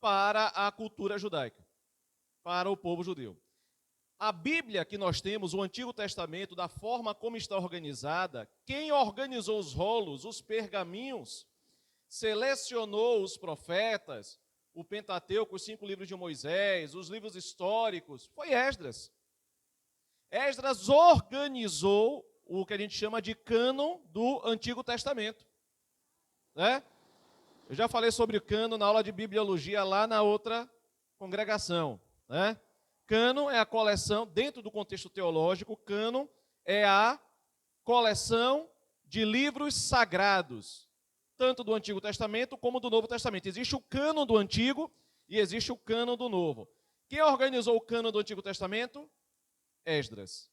para a cultura judaica, para o povo judeu. A Bíblia que nós temos, o Antigo Testamento, da forma como está organizada, quem organizou os rolos, os pergaminhos, selecionou os profetas, o Pentateuco, os 5 livros de Moisés, os livros históricos, foi Esdras. Esdras organizou o que a gente chama de cânon do Antigo Testamento. Né? Eu já falei sobre cânon na aula de bibliologia lá na outra congregação. Né? Cânon é a coleção, dentro do contexto teológico, cânon é a coleção de livros sagrados, tanto do Antigo Testamento como do Novo Testamento. Existe o cânon do Antigo e existe o cânon do Novo. Quem organizou o cânon do Antigo Testamento? Esdras.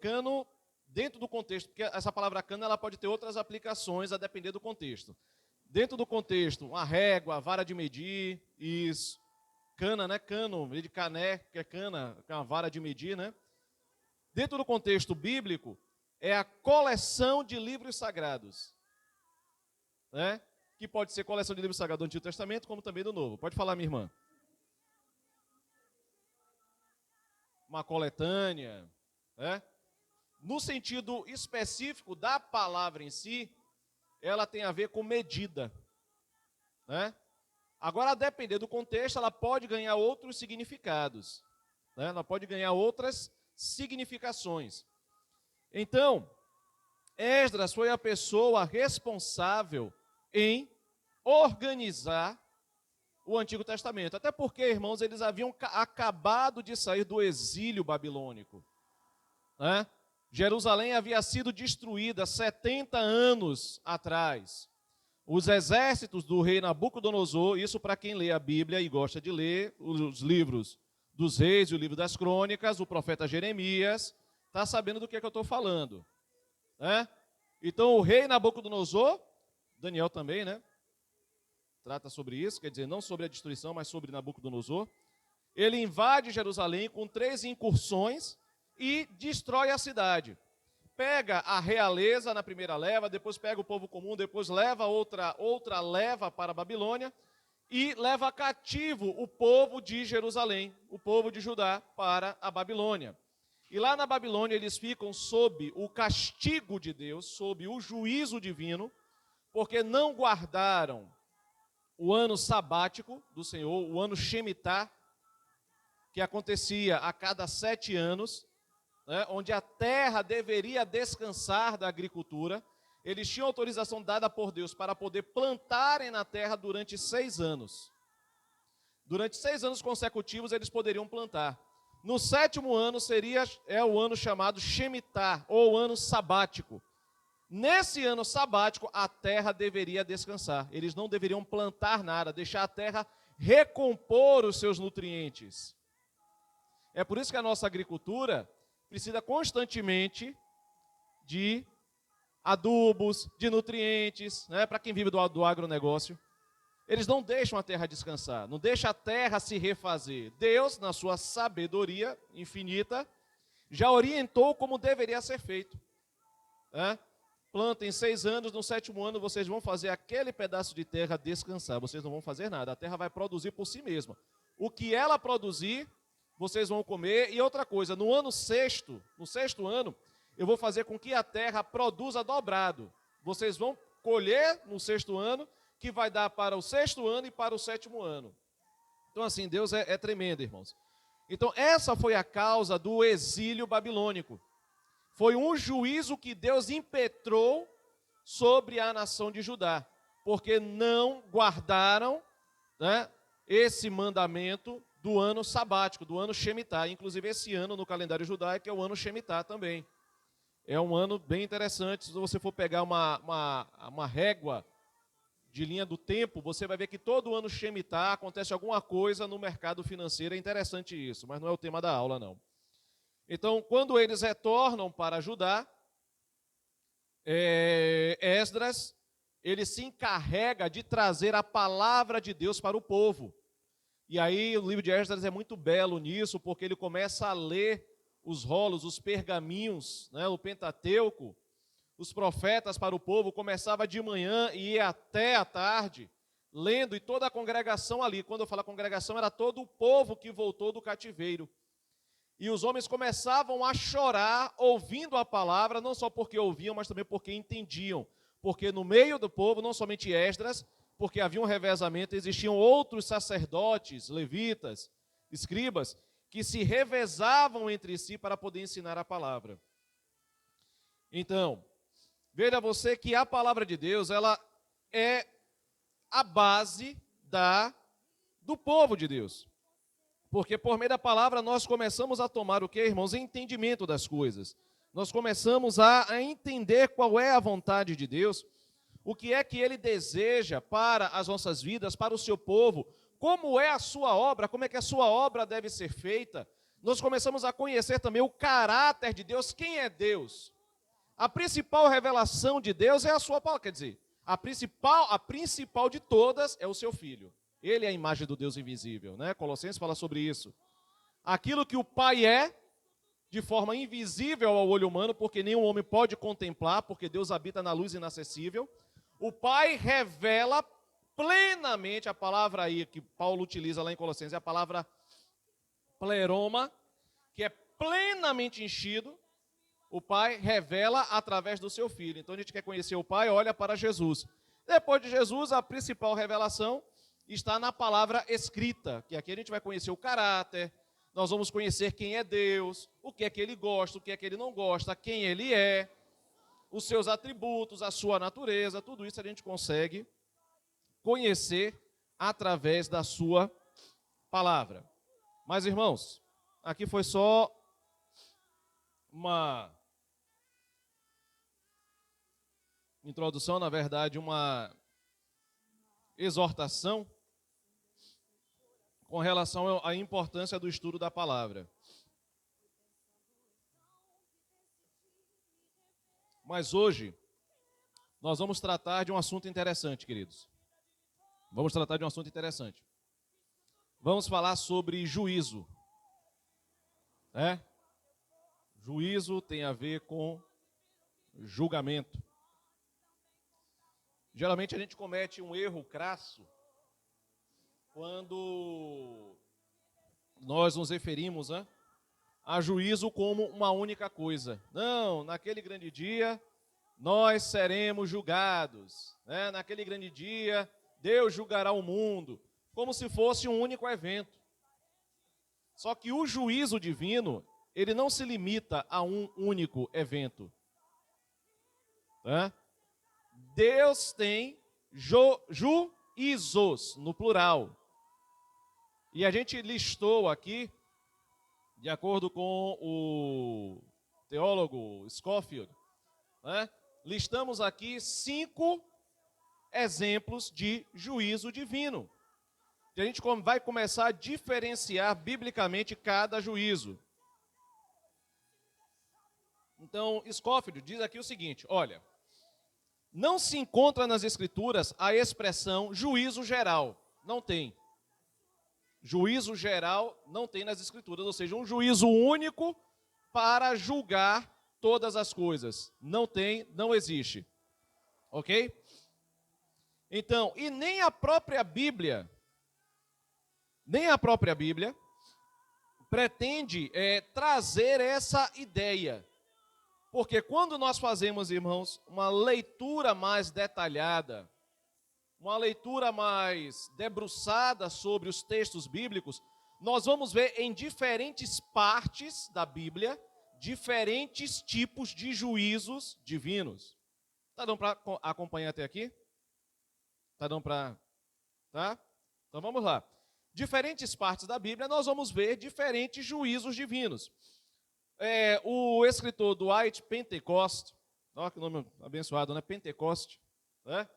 Cânon, dentro do contexto, porque essa palavra cânon ela pode ter outras aplicações a depender do contexto. Dentro do contexto, uma régua, a vara de medir, isso. Cana, né? Cano, de cané, que é cana, que é uma vara de medir, né? Dentro do contexto bíblico, é a coleção de livros sagrados. Né? Que pode ser coleção de livros sagrados do Antigo Testamento, como também do Novo. Pode falar, minha irmã. Uma coletânea, né? No sentido específico da palavra em si, ela tem a ver com medida, né? Agora, a depender do contexto, ela pode ganhar outros significados, né? Ela pode ganhar outras significações. Então, Esdras foi a pessoa responsável em organizar o Antigo Testamento. Até porque, irmãos, eles haviam acabado de sair do exílio babilônico, né? Jerusalém havia sido destruída 70 anos atrás. Os exércitos do rei Nabucodonosor, isso para quem lê a Bíblia e gosta de ler os livros dos reis e o livro das crônicas, o profeta Jeremias, está sabendo do que eu estou falando. Né? Então o rei Nabucodonosor, Daniel também, né? Trata sobre isso, quer dizer, não sobre a destruição, mas sobre Nabucodonosor. Ele invade Jerusalém com 3 incursões e destrói a cidade. Pega a realeza na primeira leva, depois pega o povo comum, depois leva outra leva para a Babilônia e leva cativo o povo de Jerusalém, o povo de Judá, para a Babilônia. E lá na Babilônia eles ficam sob o castigo de Deus, sob o juízo divino, porque não guardaram o ano sabático do Senhor, o ano Shemitah, que acontecia a cada 7 anos, né, onde a terra deveria descansar da agricultura. Eles tinham autorização dada por Deus para poder plantarem na terra durante 6 anos. Durante 6 anos consecutivos eles poderiam plantar. No 7º ano é o ano chamado Shemitah, ou ano sabático. Nesse ano sabático, a terra deveria descansar. Eles não deveriam plantar nada, deixar a terra recompor os seus nutrientes. É por isso que a nossa agricultura precisa constantemente de adubos, de nutrientes, né? Para quem vive do agronegócio. Eles não deixam a terra descansar, não deixam a terra se refazer. Deus, na sua sabedoria infinita, já orientou como deveria ser feito. Né? Plantem 6 anos, no 7º ano vocês vão fazer aquele pedaço de terra descansar. Vocês não vão fazer nada, a terra vai produzir por si mesma. O que ela produzir, vocês vão comer. E outra coisa, no 6º ano, eu vou fazer com que a terra produza dobrado. Vocês vão colher no 6º ano, que vai dar para o 6º ano e para o 7º ano. Então, assim, Deus é tremendo, irmãos. Então, essa foi a causa do exílio babilônico. Foi um juízo que Deus impetrou sobre a nação de Judá, porque não guardaram, né, esse mandamento do ano sabático, do ano Shemitah. Inclusive, esse ano no calendário judaico é o ano Shemitah também. É um ano bem interessante. Se você for pegar uma régua de linha do tempo, você vai ver que todo ano Shemitah acontece alguma coisa no mercado financeiro. É interessante isso, mas não é o tema da aula, não. Então, quando eles retornam para Judá, Esdras, ele se encarrega de trazer a palavra de Deus para o povo. E aí o livro de Esdras é muito belo nisso, porque ele começa a ler os rolos, os pergaminhos, né, o Pentateuco, os profetas para o povo, começava de manhã e ia até a tarde, lendo, e toda a congregação ali, quando eu falo congregação, era todo o povo que voltou do cativeiro. E os homens começavam a chorar, ouvindo a palavra, não só porque ouviam, mas também porque entendiam. Porque no meio do povo, não somente Esdras, porque havia um revezamento, existiam outros sacerdotes, levitas, escribas, que se revezavam entre si para poder ensinar a palavra. Então, veja você que a palavra de Deus, ela é a base do povo de Deus. Porque por meio da palavra nós começamos a tomar o que, irmãos? Entendimento das coisas. Nós começamos a entender qual é a vontade de Deus, o que é que Ele deseja para as nossas vidas, para o seu povo, como é a sua obra, como é que a sua obra deve ser feita. Nós começamos a conhecer também o caráter de Deus, quem é Deus. A principal revelação de Deus é a sua palavra, quer dizer, a principal de todas é o seu Filho. Ele é a imagem do Deus invisível, né? Colossenses fala sobre isso. Aquilo que o Pai é, de forma invisível ao olho humano, porque nenhum homem pode contemplar, porque Deus habita na luz inacessível. O Pai revela plenamente, a palavra aí que Paulo utiliza lá em Colossenses, é a palavra pleroma, que é plenamente enchido. O Pai revela através do seu Filho. Então a gente quer conhecer o Pai, olha para Jesus. Depois de Jesus, a principal revelação está na palavra escrita, que aqui a gente vai conhecer o caráter, nós vamos conhecer quem é Deus, o que é que Ele gosta, o que é que Ele não gosta, quem Ele é, os seus atributos, a sua natureza, tudo isso a gente consegue conhecer através da sua palavra. Mas, irmãos, aqui foi só uma introdução, na verdade, uma exortação com relação à importância do estudo da palavra. Mas hoje, nós vamos tratar de um assunto interessante, queridos. Vamos tratar de um assunto interessante. Vamos falar sobre juízo. Juízo tem a ver com julgamento. Geralmente a gente comete um erro crasso quando nós nos referimos a juízo como uma única coisa. Não, naquele grande dia nós seremos julgados. Naquele grande dia Deus julgará o mundo, como se fosse um único evento. Só que o juízo divino, ele não se limita a um único evento. Deus tem juízos, no plural. E a gente listou aqui, de acordo com o teólogo Scofield, listamos aqui 5 exemplos de juízo divino. E a gente vai começar a diferenciar biblicamente cada juízo. Então, Scofield diz aqui o seguinte, olha, não se encontra nas Escrituras a expressão juízo geral, não tem. Juízo geral não tem nas Escrituras, ou seja, um juízo único para julgar todas as coisas. Não tem, não existe. Ok? Então, e nem a própria Bíblia pretende trazer essa ideia. Porque quando nós fazemos, irmãos, uma leitura mais detalhada, uma leitura mais debruçada sobre os textos bíblicos, nós vamos ver em diferentes partes da Bíblia, diferentes tipos de juízos divinos. Tá dando para acompanhar até aqui? Tá dando para... Tá? Então vamos lá. Diferentes partes da Bíblia, nós vamos ver diferentes juízos divinos. O escritor Dwight Pentecost, olha que nome abençoado, né? Pentecost, né?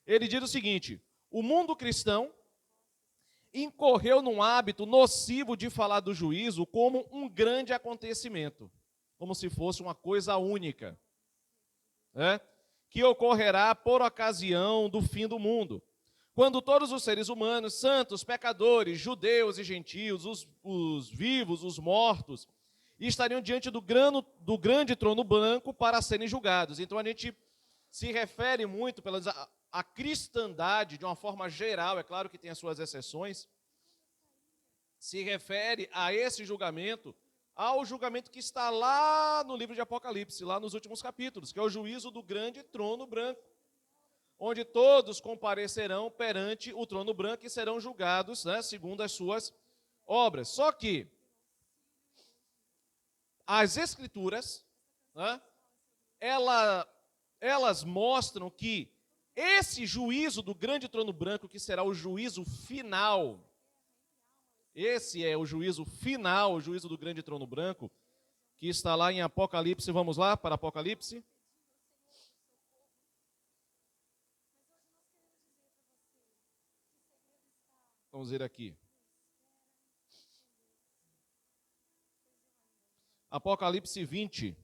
Ele diz o seguinte: o mundo cristão incorreu num hábito nocivo de falar do juízo como um grande acontecimento, como se fosse uma coisa única, que ocorrerá por ocasião do fim do mundo, quando todos os seres humanos, santos, pecadores, judeus e gentios, os vivos, os mortos, e estariam diante do grande trono branco para serem julgados. Então a gente se refere muito à cristandade de uma forma geral, é claro que tem as suas exceções, se refere a esse julgamento, ao julgamento que está lá no livro de Apocalipse, lá nos últimos capítulos, que é o juízo do grande trono branco, onde todos comparecerão perante o trono branco e serão julgados, né, segundo as suas obras. Só que as Escrituras, né, elas mostram que esse juízo do grande trono branco, que será o juízo final, esse é o juízo final, o juízo do grande trono branco, que está lá em Apocalipse. Vamos lá para Apocalipse. Vamos ver aqui. Apocalipse 20.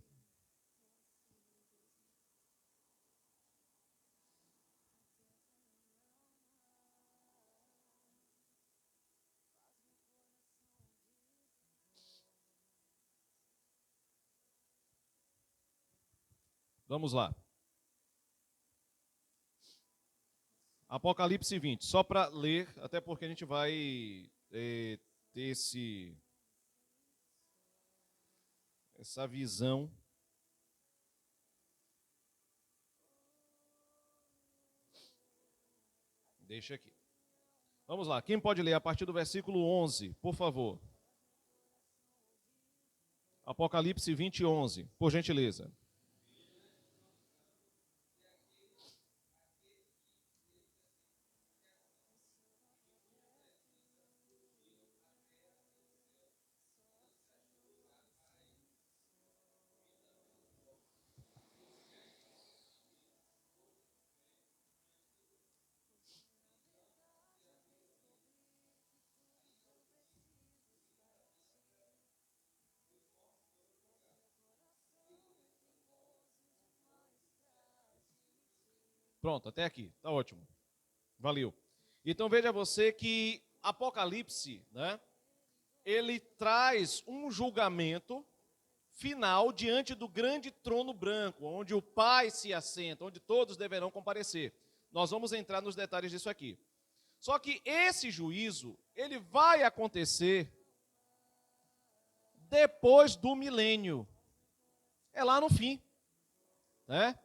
Vamos lá. Apocalipse 20, só para ler, até porque a gente vai ter essa visão. Deixa aqui. Vamos lá, quem pode ler a partir do versículo 11, por favor? Apocalipse 20, 11, por gentileza. Pronto, até aqui, tá ótimo. Valeu. Então veja você que Apocalipse, né, ele traz um julgamento final diante do grande trono branco, onde o Pai se assenta, onde todos deverão comparecer. Nós vamos entrar nos detalhes disso aqui. Só que esse juízo, ele vai acontecer depois do milênio. É lá no fim, né?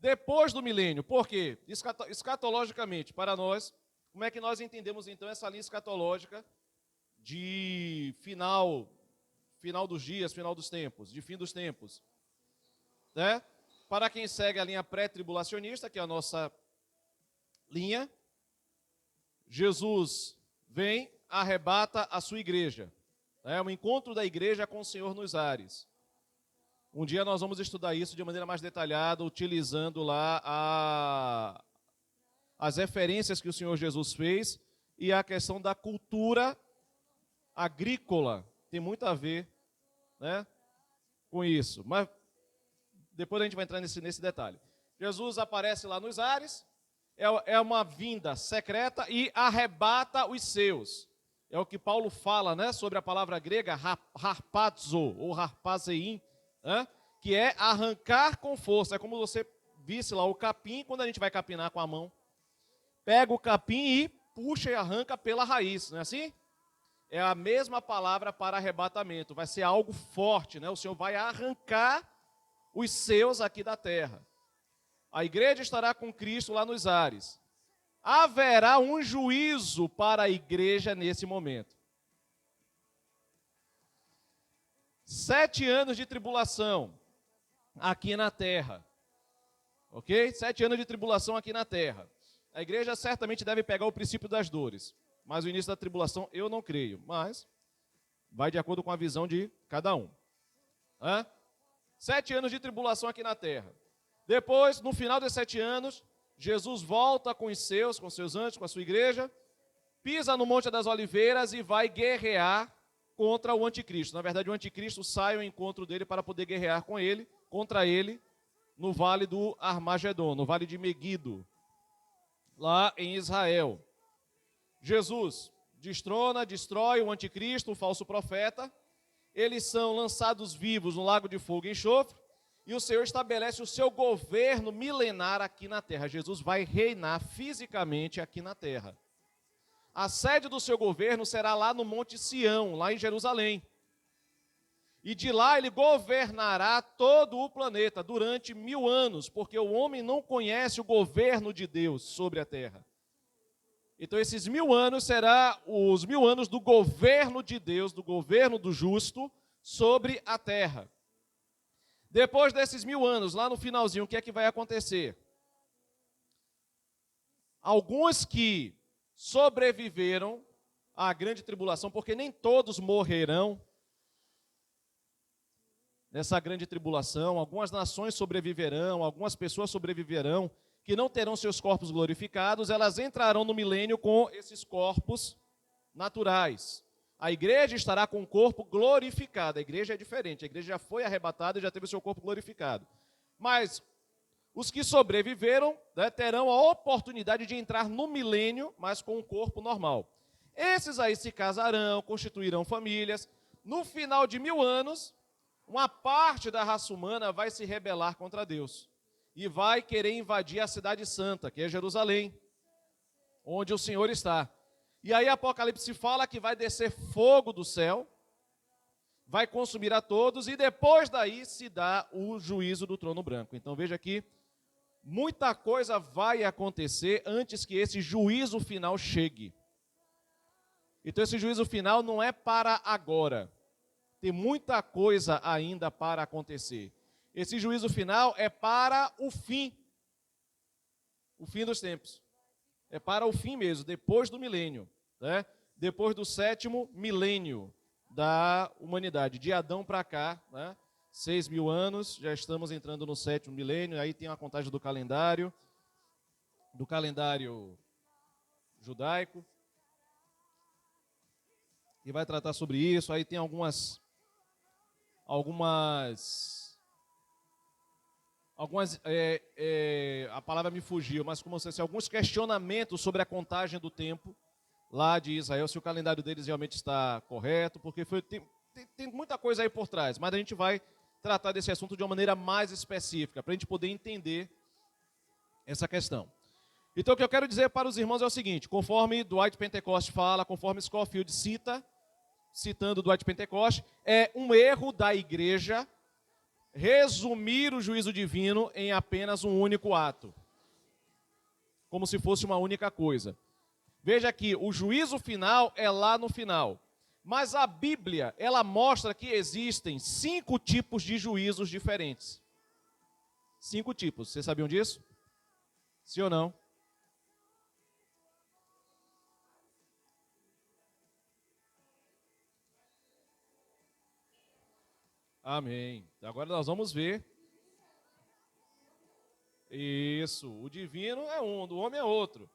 Depois do milênio. Por quê? Escatologicamente, para nós, como é que nós entendemos então essa linha escatológica de final dos dias, final dos tempos, de fim dos tempos, né? Para quem segue a linha pré-tribulacionista, que é a nossa linha, Jesus vem, arrebata a sua igreja. É um encontro da igreja com o Senhor nos ares. Um dia nós vamos estudar isso de maneira mais detalhada, utilizando lá as referências que o Senhor Jesus fez e a questão da cultura agrícola. Tem muito a ver, né, com isso. Mas depois a gente vai entrar nesse detalhe. Jesus aparece lá nos ares, é uma vinda secreta e arrebata os seus. É o que Paulo fala, né, sobre a palavra grega harpazo ou harpazein, né, que é arrancar com força. É como você visse lá o capim, quando a gente vai capinar com a mão. Pega o capim e puxa e arranca pela raiz, não é assim? É a mesma palavra para arrebatamento. Vai ser algo forte, né? O Senhor vai arrancar os seus aqui da terra. A igreja estará com Cristo lá nos ares. Haverá um juízo para a igreja nesse momento. 7 anos de tribulação aqui na terra. Ok? 7 anos de tribulação aqui na terra. A igreja certamente deve pegar o princípio das dores. Mas o início da tribulação eu não creio. Mas vai de acordo com a visão de cada um. 7 anos de tribulação aqui na terra. Depois, no final desses 7 anos, Jesus volta com os seus anjos, com a sua igreja, pisa no Monte das Oliveiras e vai guerrear contra o anticristo. Na verdade, o anticristo sai ao encontro dele para poder guerrear contra ele, no vale do Armagedon, no vale de Meguido, lá em Israel. Jesus destrói o anticristo, o falso profeta, eles são lançados vivos no lago de fogo e enxofre, e o Senhor estabelece o seu governo milenar aqui na terra. Jesus vai reinar fisicamente aqui na terra. A sede do seu governo será lá no Monte Sião, lá em Jerusalém. E de lá ele governará todo o planeta durante 1000 anos, porque o homem não conhece o governo de Deus sobre a terra. Então esses 1000 anos serão os 1000 anos do governo de Deus, do governo do justo sobre a terra. Depois desses 1000 anos, lá no finalzinho, o que é que vai acontecer? Alguns que sobreviveram à grande tribulação, porque nem todos morrerão nessa grande tribulação, algumas nações sobreviverão, algumas pessoas sobreviverão, que não terão seus corpos glorificados, elas entrarão no milênio com esses corpos naturais. A igreja estará com o corpo glorificado. A igreja é diferente, a igreja já foi arrebatada e já teve o seu corpo glorificado. Mas os que sobreviveram, né, terão a oportunidade de entrar no milênio, mas com um corpo normal. Esses aí se casarão, constituirão famílias. No final de 1000 anos, uma parte da raça humana vai se rebelar contra Deus e vai querer invadir a cidade santa, que é Jerusalém, onde o Senhor está. E aí Apocalipse fala que vai descer fogo do céu, vai consumir a todos, e depois daí se dá o juízo do trono branco. Então veja aqui, muita coisa vai acontecer antes que esse juízo final chegue. Então esse juízo final não é para agora. Tem muita coisa ainda para acontecer. Esse juízo final é para o fim dos tempos. É para o fim mesmo, depois do milênio, né? Depois do 7º milênio da humanidade, de Adão para cá, né? 6.000 anos, já estamos entrando no 7º milênio, aí tem a contagem do calendário judaico, que vai tratar sobre isso. Aí tem algumas a palavra me fugiu, mas como você disse, alguns questionamentos sobre a contagem do tempo lá de Israel, se o calendário deles realmente está correto, porque tem muita coisa aí por trás, mas a gente vai tratar desse assunto de uma maneira mais específica, para a gente poder entender essa questão. Então o que eu quero dizer para os irmãos é o seguinte, conforme Dwight Pentecost fala, conforme Scofield citando Dwight Pentecost, é um erro da igreja resumir o juízo divino em apenas um único ato, como se fosse uma única coisa. Veja que o juízo final é lá no final, mas a Bíblia, ela mostra que existem 5 tipos de juízos diferentes. 5 tipos, vocês sabiam disso? Sim ou não? Amém. Agora nós vamos ver. Isso, o divino é um, do homem é outro,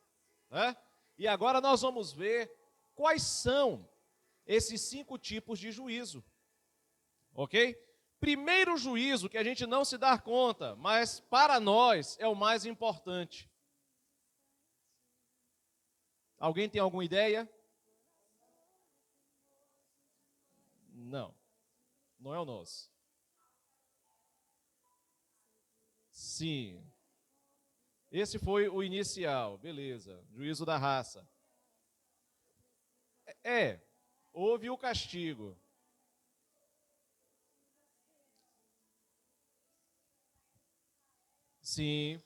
né? E agora nós vamos ver quais são esses 5 tipos de juízo, ok? Primeiro juízo que a gente não se dá conta, mas para nós é o mais importante. Alguém tem alguma ideia? Não, não é o nosso. Sim. Esse foi o inicial, beleza. Juízo da raça. Houve o castigo. Sim.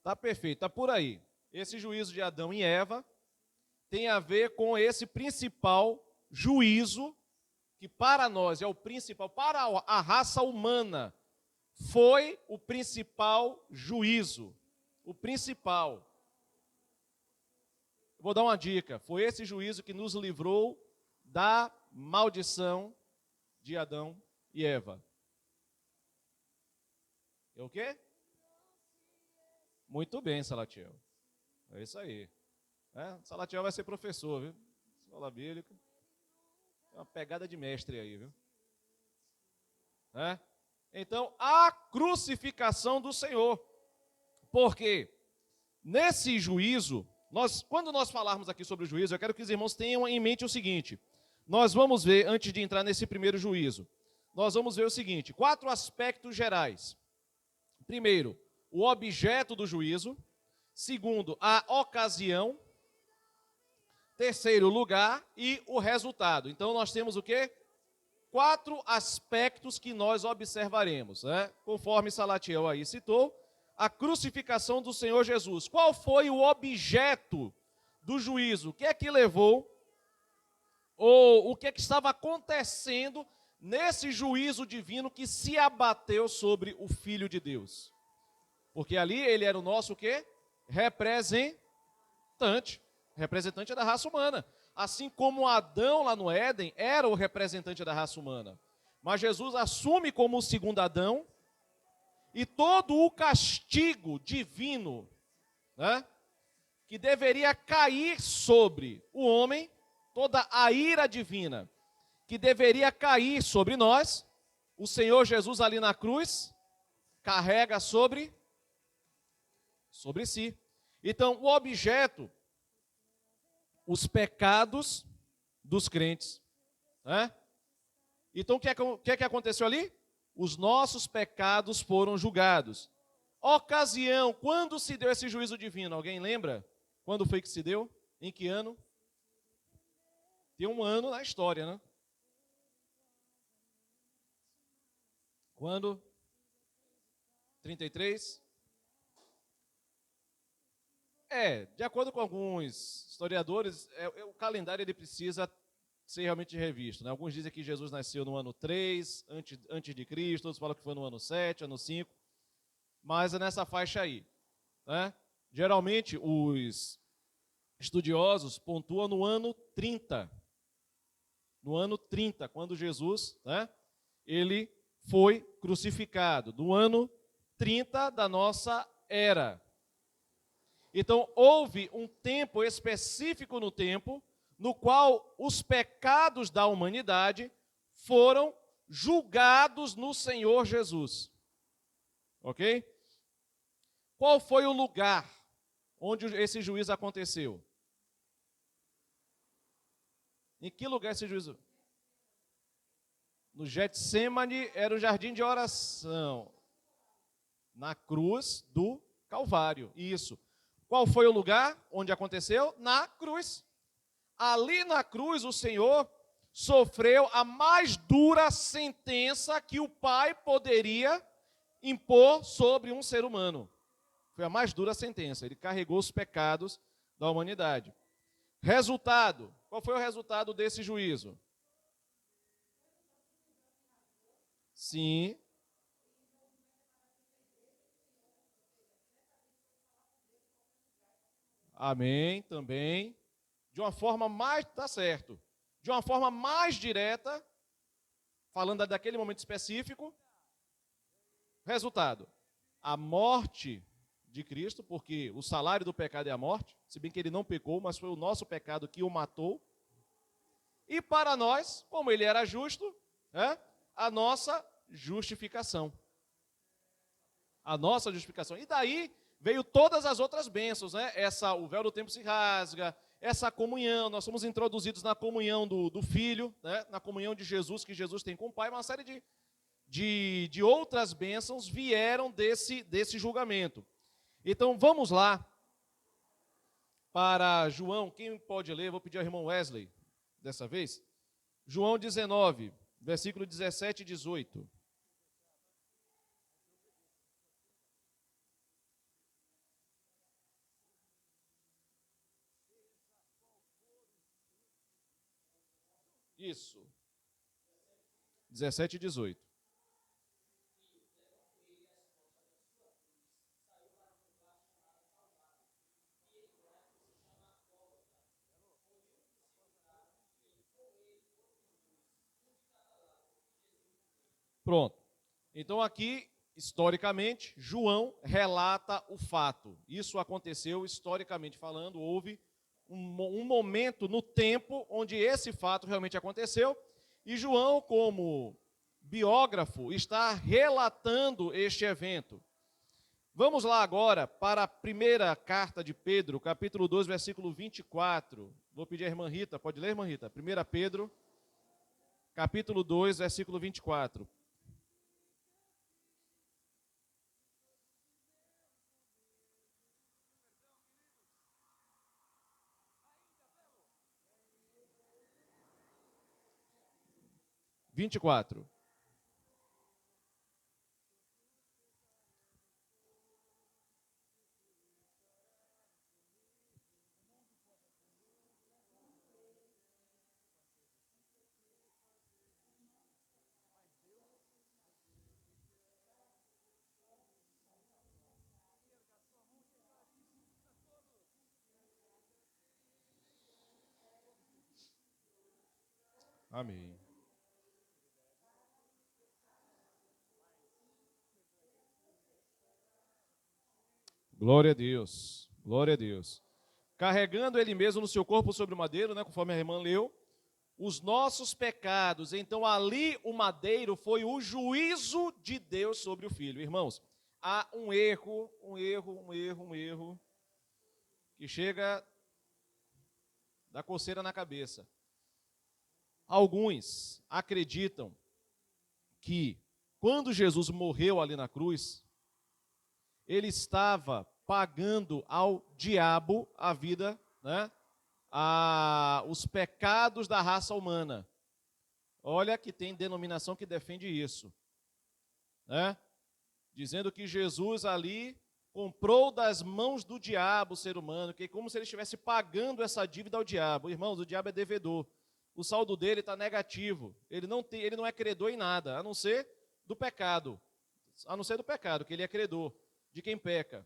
Tá perfeito, tá por aí. Esse juízo de Adão e Eva tem a ver com esse principal juízo, que para nós é o principal, para a raça humana, foi o principal juízo. O principal. Vou dar uma dica. Foi esse juízo que nos livrou da maldição de Adão e Eva. É o quê? Muito bem, Salatiel. É isso aí. Salatiel vai ser professor, viu? Escola bíblica. É uma pegada de mestre aí, viu? Então, a crucificação do Senhor. Porque nesse juízo, Quando nós falarmos aqui sobre o juízo, eu quero que os irmãos tenham em mente o seguinte. Nós vamos ver, antes de entrar nesse primeiro juízo, nós vamos ver o seguinte, 4 aspectos gerais. Primeiro, o objeto do juízo. Segundo, a ocasião. Terceiro, o lugar e o resultado. Então, nós temos o quê? 4 aspectos que nós observaremos, né? Conforme Salatiel aí citou, a crucificação do Senhor Jesus. Qual foi o objeto do juízo? O que é que levou, ou o que é que estava acontecendo nesse juízo divino que se abateu sobre o Filho de Deus? Porque ali ele era o nosso o quê? Representante da raça humana. Assim como Adão lá no Éden era o representante da raça humana. Mas Jesus assume como o segundo Adão e todo o castigo divino, né, que deveria cair sobre o homem, toda a ira divina que deveria cair sobre nós, o Senhor Jesus ali na cruz carrega sobre si. Então, o objeto, os pecados dos crentes. Né? Então, o que é que aconteceu ali? Os nossos pecados foram julgados. Ocasião, quando se deu esse juízo divino? Alguém lembra? Quando foi que se deu? Em que ano? Tem um ano na história, né? Quando? 33? De acordo com alguns historiadores, o calendário ele precisa ser realmente revisto. Né? Alguns dizem que Jesus nasceu no ano 3, antes de Cristo, outros falam que foi no ano 7, ano 5, mas é nessa faixa aí. Né? Geralmente, os estudiosos pontuam no ano 30. No ano 30, quando Jesus, né, ele foi crucificado. No ano 30 da nossa era. Então, houve um tempo específico no tempo, no qual os pecados da humanidade foram julgados no Senhor Jesus. Ok? Qual foi o lugar onde esse juízo aconteceu? Em que lugar esse juízo? No Getsêmani era o jardim de oração. Na cruz do Calvário. Isso. Qual foi o lugar onde aconteceu? Na cruz. Ali na cruz o Senhor sofreu a mais dura sentença que o Pai poderia impor sobre um ser humano. Foi a mais dura sentença. Ele carregou os pecados da humanidade. Resultado. Qual foi o resultado desse juízo? Sim. Amém, também. De uma forma mais, tá certo, de uma forma mais direta, falando daquele momento específico, resultado, a morte de Cristo, porque o salário do pecado é a morte, se bem que ele não pecou, mas foi o nosso pecado que o matou, e para nós, como ele era justo, a nossa justificação. A nossa justificação. E daí veio todas as outras bênçãos, né? O véu do tempo se rasga, essa comunhão, nós somos introduzidos na comunhão do Filho, né? Na comunhão de Jesus, que Jesus tem com o Pai, uma série de outras bênçãos vieram desse julgamento. Então, vamos lá para João, quem pode ler? Vou pedir ao irmão Wesley, dessa vez. João 19, versículo 17 e 18. Isso. 17 e 18. Pronto. Então aqui, historicamente, João relata o fato. Isso aconteceu historicamente falando, houve um momento no tempo onde esse fato realmente aconteceu, e João, como biógrafo, está relatando este evento. Vamos lá agora para a primeira carta de Pedro, capítulo 2, versículo 24. Vou pedir à irmã Rita, pode ler, irmã Rita? 1 Pedro, capítulo 2, versículo 24. Amém. Glória a Deus, glória a Deus. Carregando ele mesmo no seu corpo sobre o madeiro, né, conforme a irmã leu, os nossos pecados. Então ali o madeiro foi o juízo de Deus sobre o filho. Irmãos, há um erro que chega da coceira na cabeça. Alguns acreditam que quando Jesus morreu ali na cruz, ele estava pagando ao diabo a vida, né? Os pecados da raça humana. Olha que tem denominação que defende isso, né? Dizendo que Jesus ali comprou das mãos do diabo o ser humano, que é como se ele estivesse pagando essa dívida ao diabo. Irmãos, o diabo é devedor. O saldo dele está negativo. Ele não é credor em nada, a não ser do pecado. A não ser do pecado, que ele é credor de quem peca.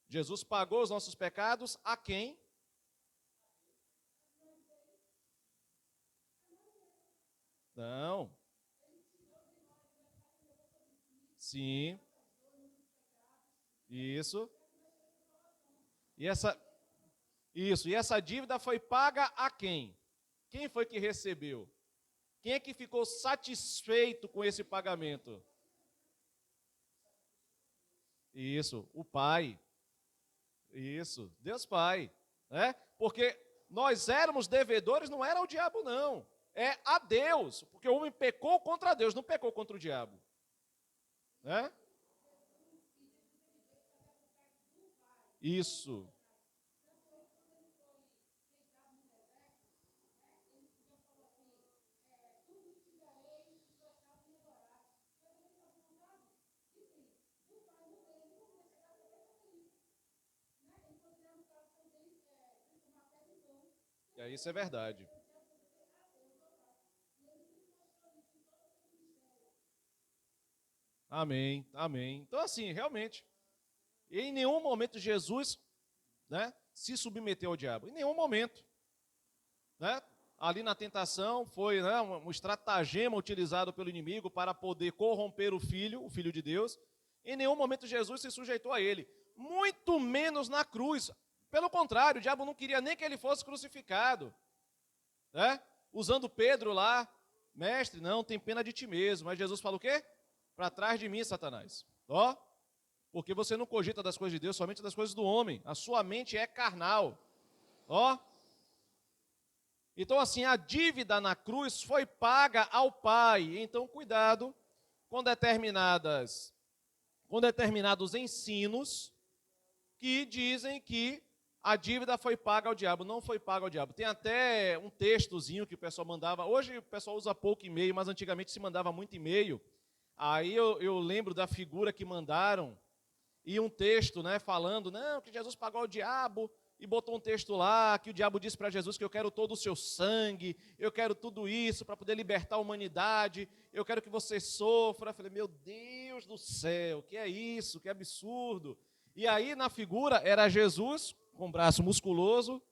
Jesus pagou os nossos pecados a quem? Não. Sim. Isso. E essa dívida foi paga a quem? Quem foi que recebeu? Quem é que ficou satisfeito com esse pagamento? Isso, o Pai. Isso, Deus Pai, né? Porque nós éramos devedores, não era o diabo não, é a Deus, porque o homem pecou contra Deus, não pecou contra o diabo, né? Isso. E aí, isso é verdade. Amém, amém. Então, assim, realmente, em nenhum momento Jesus, né, se submeteu ao diabo. Em nenhum momento, né? Ali na tentação foi, né, um estratagema utilizado pelo inimigo para poder corromper o filho de Deus. Em nenhum momento Jesus se sujeitou a ele, muito menos na cruz. Pelo contrário, o diabo não queria nem que ele fosse crucificado, né? Usando Pedro lá, mestre, não, tem pena de ti mesmo. Mas Jesus fala o quê? Para trás de mim, Satanás. Ó, porque você não cogita das coisas de Deus, somente das coisas do homem. A sua mente é carnal. Ó. Então, assim, a dívida na cruz foi paga ao Pai. Então, cuidado com determinados ensinos que dizem que a dívida foi paga ao diabo. Não foi paga ao diabo. Tem até um textozinho que o pessoal mandava. Hoje o pessoal usa pouco e-mail, mas antigamente se mandava muito e-mail. Aí eu lembro da figura que mandaram e um texto, né, falando, não, que Jesus pagou ao diabo, e botou um texto lá, que o diabo disse para Jesus que eu quero todo o seu sangue, eu quero tudo isso para poder libertar a humanidade, eu quero que você sofra. Eu falei, meu Deus do céu, que é isso, que absurdo. E aí na figura era Jesus com o braço musculoso,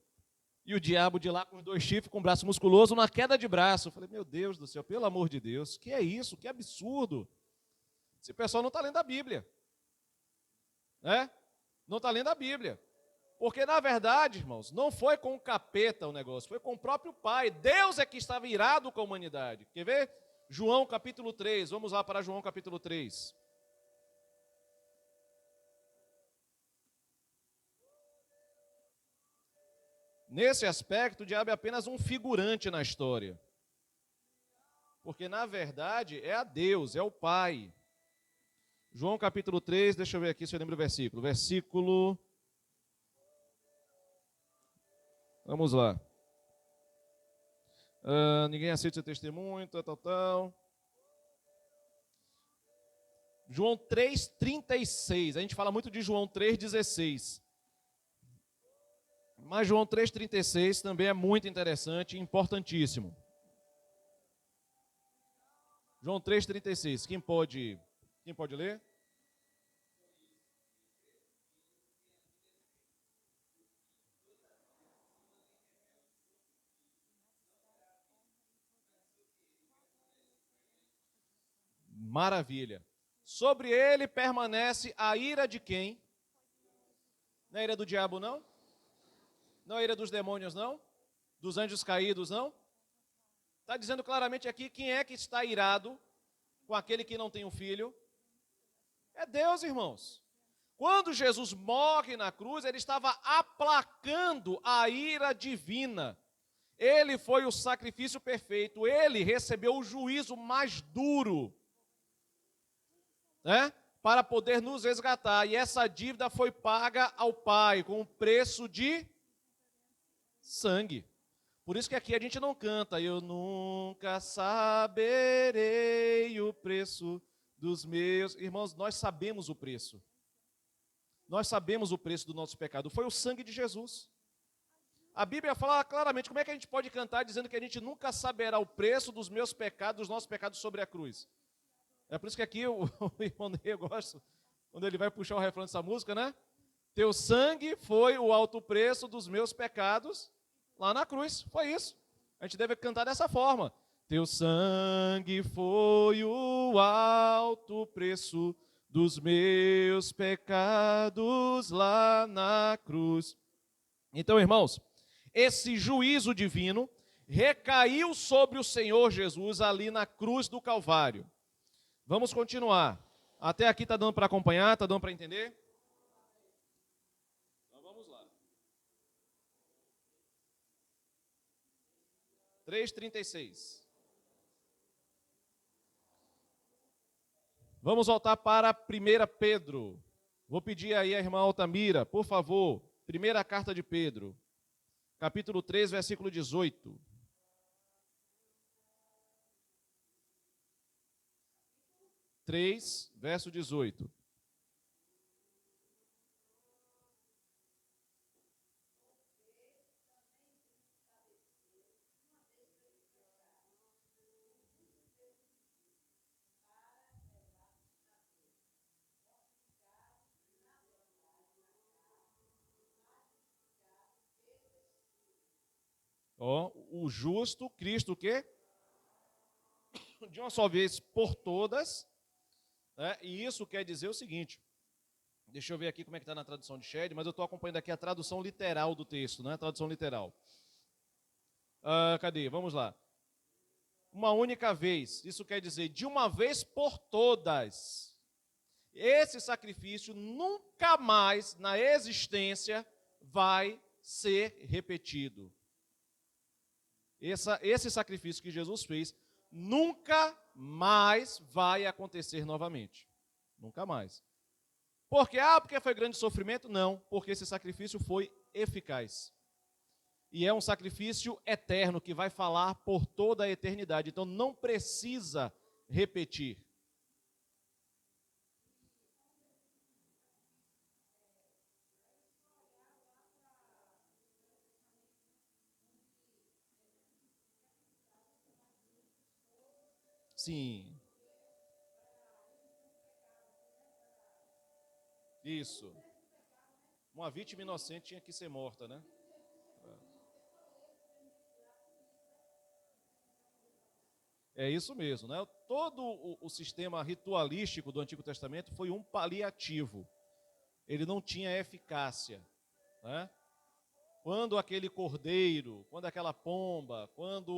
e o diabo de lá com os dois chifres, com o braço musculoso, na queda de braço. Eu falei, meu Deus do céu, pelo amor de Deus, que é isso, que absurdo. Esse pessoal não está lendo a Bíblia, né? Não está lendo a Bíblia. Porque, na verdade, irmãos, não foi com o capeta o negócio, foi com o próprio Pai. Deus é que estava irado com a humanidade. Quer ver? João capítulo 3, vamos lá para João capítulo 3. Nesse aspecto, o diabo é apenas um figurante na história. Porque, na verdade, é a Deus, é o Pai. João capítulo 3, deixa eu ver aqui se eu lembro o versículo. Versículo... Vamos lá. Ninguém aceita seu testemunho, tal. João 3,36. A gente fala muito de João 3,16. Mas João 3,36 também é muito interessante e importantíssimo. João 3,36. Quem pode ler? Maravilha. Sobre ele permanece a ira de quem? Não é a ira do diabo, não? Não é a ira dos demônios, não? Dos anjos caídos, não? Está dizendo claramente aqui quem é que está irado com aquele que não tem um filho. É Deus, irmãos. Quando Jesus morre na cruz, ele estava aplacando a ira divina. Ele foi o sacrifício perfeito. Ele recebeu o juízo mais duro, né, para poder nos resgatar. E essa dívida foi paga ao Pai com o preço de sangue. Por isso que aqui a gente não canta: eu nunca saberei o preço dos meus. Irmãos, nós sabemos o preço. Nós sabemos o preço do nosso pecado. Foi o sangue de Jesus. A Bíblia fala claramente. Como é que a gente pode cantar dizendo que a gente nunca saberá o preço dos meus pecados, dos nossos pecados sobre a cruz? É por isso que aqui o irmão Ney, eu gosto, quando ele vai puxar o refrão dessa música, né? Teu sangue foi o alto preço dos meus pecados lá na cruz. Foi isso. A gente deve cantar dessa forma. Teu sangue foi o alto preço dos meus pecados lá na cruz. Então, irmãos, esse juízo divino recaiu sobre o Senhor Jesus ali na cruz do Calvário. Vamos continuar. Até aqui está dando para acompanhar? Está dando para entender? Então vamos lá. 3,36. Vamos voltar para 1 Pedro. Vou pedir aí a irmã Altamira, por favor, primeira carta de Pedro, capítulo 3, versículo 18. Verso 18. O justo, Cristo, o quê? De uma só vez por todas, né? E isso quer dizer o seguinte, deixa eu ver aqui como é que está na tradução de Shed, mas eu estou acompanhando aqui a tradução literal do texto, né? A tradução literal. Cadê? Vamos lá. Uma única vez, isso quer dizer de uma vez por todas. Esse sacrifício nunca mais na existência vai ser repetido. Esse sacrifício que Jesus fez nunca mais vai acontecer novamente. Nunca mais. Por quê? Porque foi grande sofrimento? Não, porque esse sacrifício foi eficaz. E é um sacrifício eterno que vai falar por toda a eternidade. Então não precisa repetir. Sim. Isso. Uma vítima inocente tinha que ser morta, né? É isso mesmo, né? Todo o sistema ritualístico do Antigo Testamento foi um paliativo. Ele não tinha eficácia, né? Quando aquele cordeiro, quando aquela pomba, quando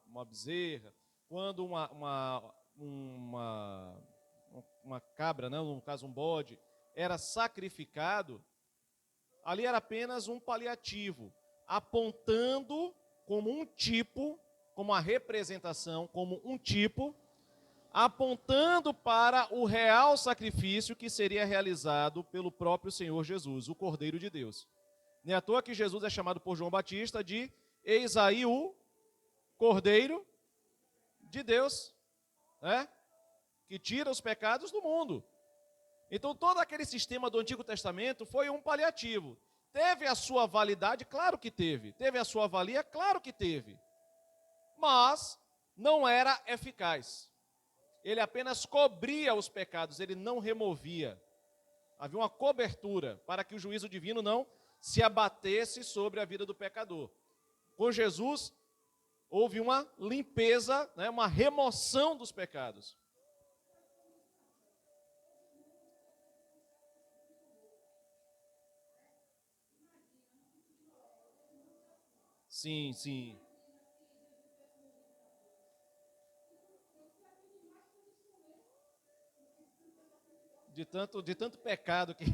uma bezerra quando uma cabra, né, no caso um bode, era sacrificado, ali era apenas um paliativo, apontando como um tipo, como a representação, como um tipo, apontando para o real sacrifício que seria realizado pelo próprio Senhor Jesus, o Cordeiro de Deus. Nem à toa que Jesus é chamado por João Batista de eis aí o Cordeiro de Deus, né? Que tira os pecados do mundo. Então todo aquele sistema do Antigo Testamento foi um paliativo. Teve a sua validade? Claro que teve. Teve a sua valia? Claro que teve. Mas não era eficaz. Ele apenas cobria os pecados, ele não removia. Havia uma cobertura para que o juízo divino não se abatesse sobre a vida do pecador. Com Jesus, houve uma limpeza, né, uma remoção dos pecados. Sim, sim. De tanto pecado que...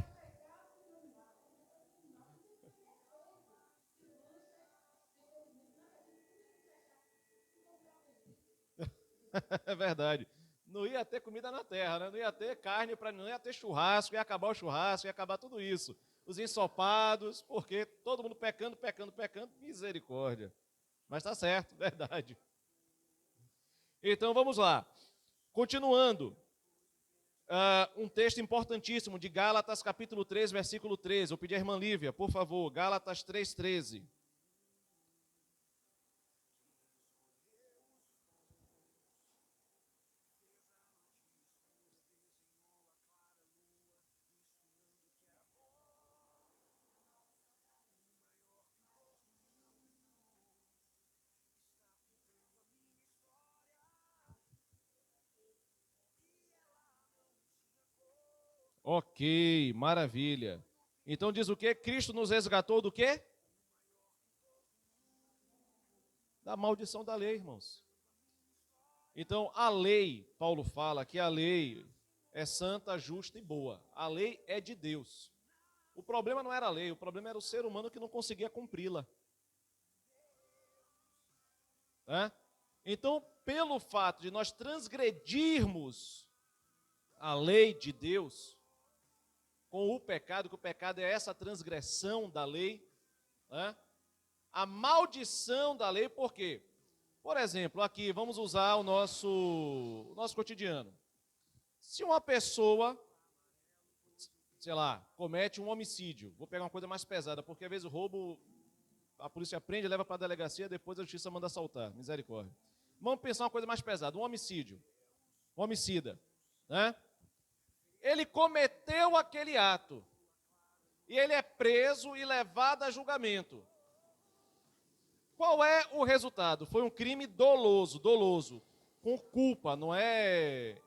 É verdade. Não ia ter comida na terra, né? Não ia ter carne, não ia ter churrasco, ia acabar o churrasco, ia acabar tudo isso. Os ensopados, porque todo mundo pecando, pecando, pecando, misericórdia. Mas está certo, verdade. Então vamos lá. Continuando. Um texto importantíssimo de Gálatas capítulo 3, versículo 13. Eu pedi à irmã Lívia, por favor, Gálatas 3, 13. Ok, maravilha. Então diz o quê? Cristo nos resgatou do quê? Da maldição da lei, irmãos. Então a lei, Paulo fala que a lei é santa, justa e boa. A lei é de Deus. O problema não era a lei, o problema era o ser humano que não conseguia cumpri-la. Né? Então, pelo fato de nós transgredirmos a lei de Deus, com o pecado, que o pecado é essa transgressão da lei, né? A maldição da lei, por quê? Por exemplo, aqui, vamos usar o nosso cotidiano. Se uma pessoa, sei lá, comete um homicídio, vou pegar uma coisa mais pesada, porque às vezes o roubo, a polícia prende, leva para a delegacia, depois a justiça manda assaltar, misericórdia. Vamos pensar uma coisa mais pesada, um homicídio, um homicida, né? Ele cometeu aquele ato, e ele é preso e levado a julgamento. Qual é o resultado? Foi um crime doloso, com culpa, não é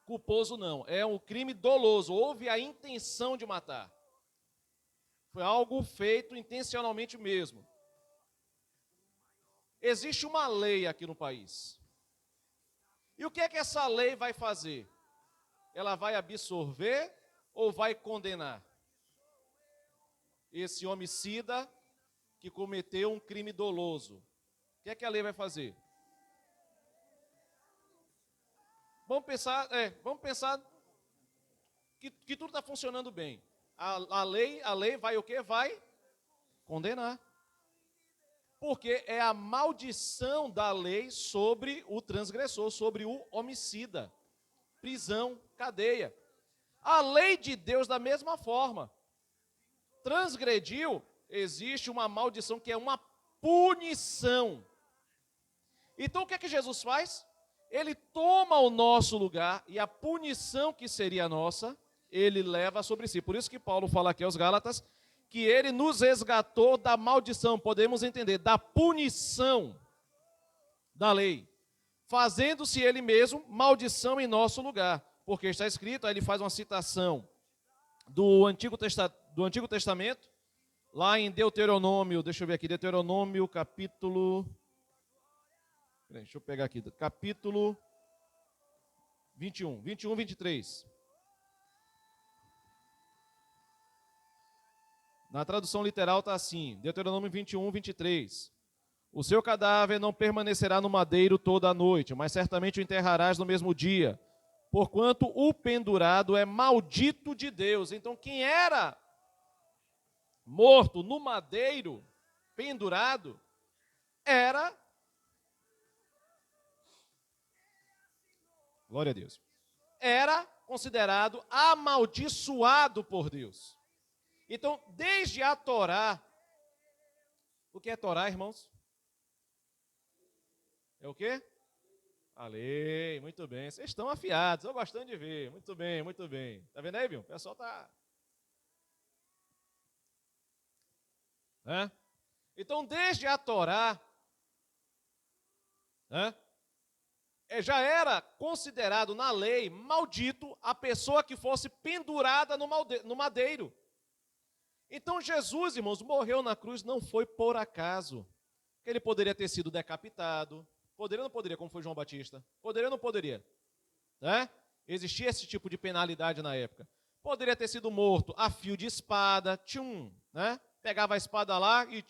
culposo não, é um crime doloso, houve a intenção de matar. Foi algo feito intencionalmente mesmo. Existe uma lei aqui no país. E o que é que essa lei vai fazer? Ela vai absorver ou vai condenar esse homicida que cometeu um crime doloso? O que é que a lei vai fazer? Vamos pensar que tudo está funcionando bem. A lei vai o quê? Vai condenar. Porque é a maldição da lei sobre o transgressor, sobre o homicida. Prisão, cadeia. A lei de Deus da mesma forma. Transgrediu, existe uma maldição que é uma punição. Então o que é que Jesus faz? Ele toma o nosso lugar e a punição que seria nossa, ele leva sobre si. Por isso que Paulo fala aqui aos Gálatas que ele nos resgatou da maldição, podemos entender, da punição da lei, fazendo-se ele mesmo maldição em nosso lugar. Porque está escrito, aí ele faz uma citação do Antigo Testamento, lá em Deuteronômio, deixa eu ver aqui, Deuteronômio capítulo Deixa eu pegar aqui, capítulo 21, 23. Na tradução literal está assim, Deuteronômio 21, 23. O seu cadáver não permanecerá no madeiro toda a noite, mas certamente o enterrarás no mesmo dia, porquanto o pendurado é maldito de Deus. Então, quem era morto no madeiro, pendurado, era, glória a Deus, era considerado amaldiçoado por Deus. Então, desde a Torá, o que é Torá, irmãos? É o quê? A lei, muito bem. Vocês estão afiados, eu gostando de ver. Muito bem, muito bem. Tá vendo aí, viu? O pessoal tá... Então, desde a Torá, já era considerado na lei maldito a pessoa que fosse pendurada no madeiro. Então, Jesus, irmãos, morreu na cruz não foi por acaso. Ele poderia ter sido decapitado. Poderia ou não poderia, como foi João Batista? Poderia ou não poderia? Existia esse tipo de penalidade na época. Poderia ter sido morto a fio de espada, pegava a espada lá e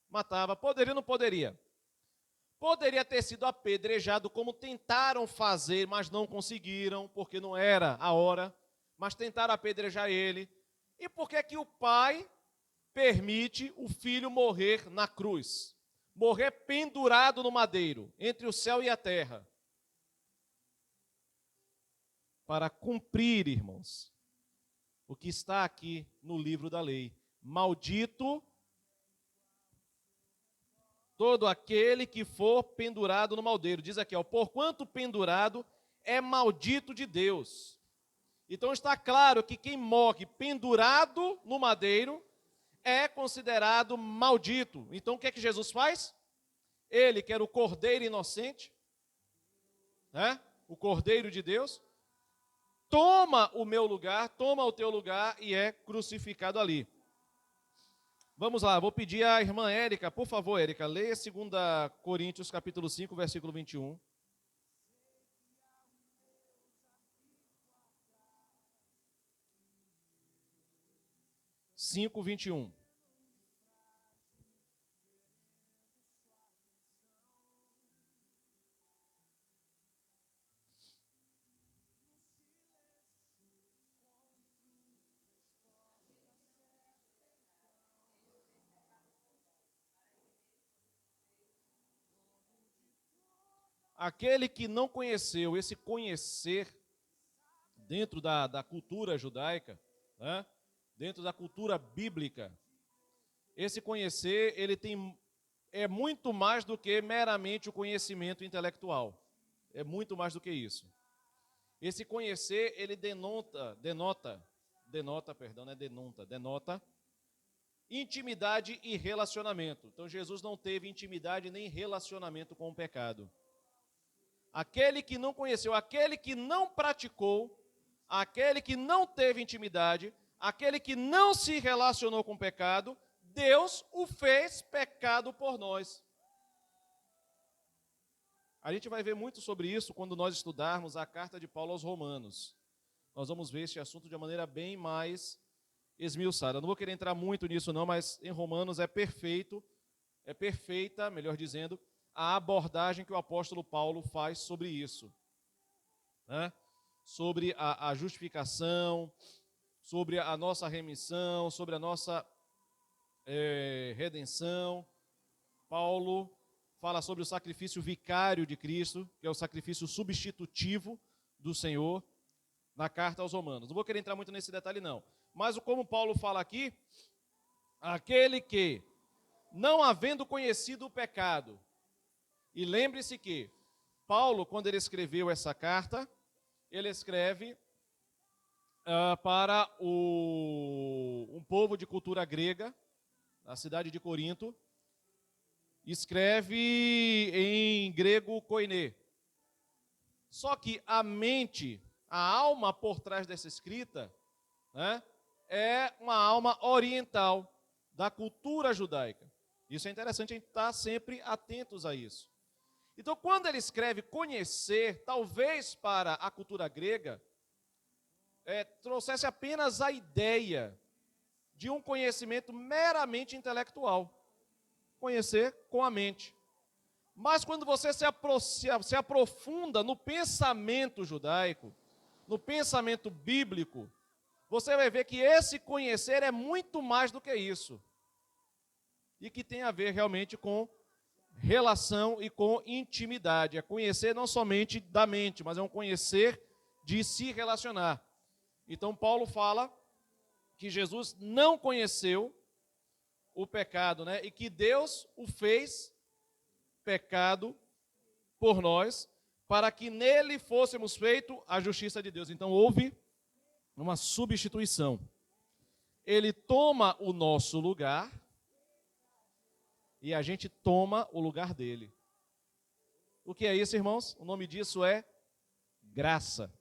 matava. Poderia ou não poderia? Poderia ter sido apedrejado, como tentaram fazer, mas não conseguiram, porque não era a hora, mas tentaram apedrejar ele. E por que que o pai permite o filho morrer na cruz? Morrer pendurado no madeiro, entre o céu e a terra. Para cumprir, irmãos, o que está aqui no livro da lei. Maldito todo aquele que for pendurado no madeiro. Diz aqui, porquanto pendurado é maldito de Deus. Então está claro que quem morre pendurado no madeiro é considerado maldito. Então o que é que Jesus faz? Ele, que era o Cordeiro inocente, o Cordeiro de Deus, toma o meu lugar, toma o teu lugar e é crucificado ali. Vamos lá, vou pedir à irmã Érica, por favor, Érica, leia 2 Coríntios capítulo 5, versículo 21. Cinco, 21. Aquele que não conheceu, esse conhecer dentro da cultura judaica, dentro da cultura bíblica, esse conhecer, é muito mais do que meramente o conhecimento intelectual. É muito mais do que isso. Esse conhecer, ele denota intimidade e relacionamento. Então, Jesus não teve intimidade nem relacionamento com o pecado. Aquele que não conheceu, aquele que não praticou, aquele que não teve intimidade, aquele que não se relacionou com o pecado, Deus o fez pecado por nós. A gente vai ver muito sobre isso quando nós estudarmos a carta de Paulo aos Romanos. Nós vamos ver esse assunto de uma maneira bem mais esmiuçada. Eu não vou querer entrar muito nisso não, mas em Romanos é perfeita, melhor dizendo, a abordagem que o apóstolo Paulo faz sobre isso. Sobre a justificação, sobre a nossa remissão, sobre a nossa redenção. Paulo fala sobre o sacrifício vicário de Cristo, que é o sacrifício substitutivo do Senhor, na carta aos Romanos. Não vou querer entrar muito nesse detalhe não. Mas como Paulo fala aqui, aquele que, não havendo conhecido o pecado, e lembre-se que Paulo, quando ele escreveu essa carta, ele escreve para um povo de cultura grega, na cidade de Corinto, escreve em grego koiné. Só que a mente, a alma por trás dessa escrita, é uma alma oriental, da cultura judaica. Isso é interessante a gente estar sempre atentos a isso. Então, quando ele escreve conhecer, talvez para a cultura grega, trouxesse apenas a ideia de um conhecimento meramente intelectual. Conhecer com a mente. Mas quando você se aprofunda no pensamento judaico, no pensamento bíblico, você vai ver que esse conhecer é muito mais do que isso. E que tem a ver realmente com relação e com intimidade. É conhecer não somente da mente, mas é um conhecer de se relacionar. Então Paulo fala que Jesus não conheceu o pecado, né? E que Deus o fez pecado por nós, para que nele fôssemos feito a justiça de Deus. Então houve uma substituição. Ele toma o nosso lugar e a gente toma o lugar dele. O que é isso, irmãos? O nome disso é graça.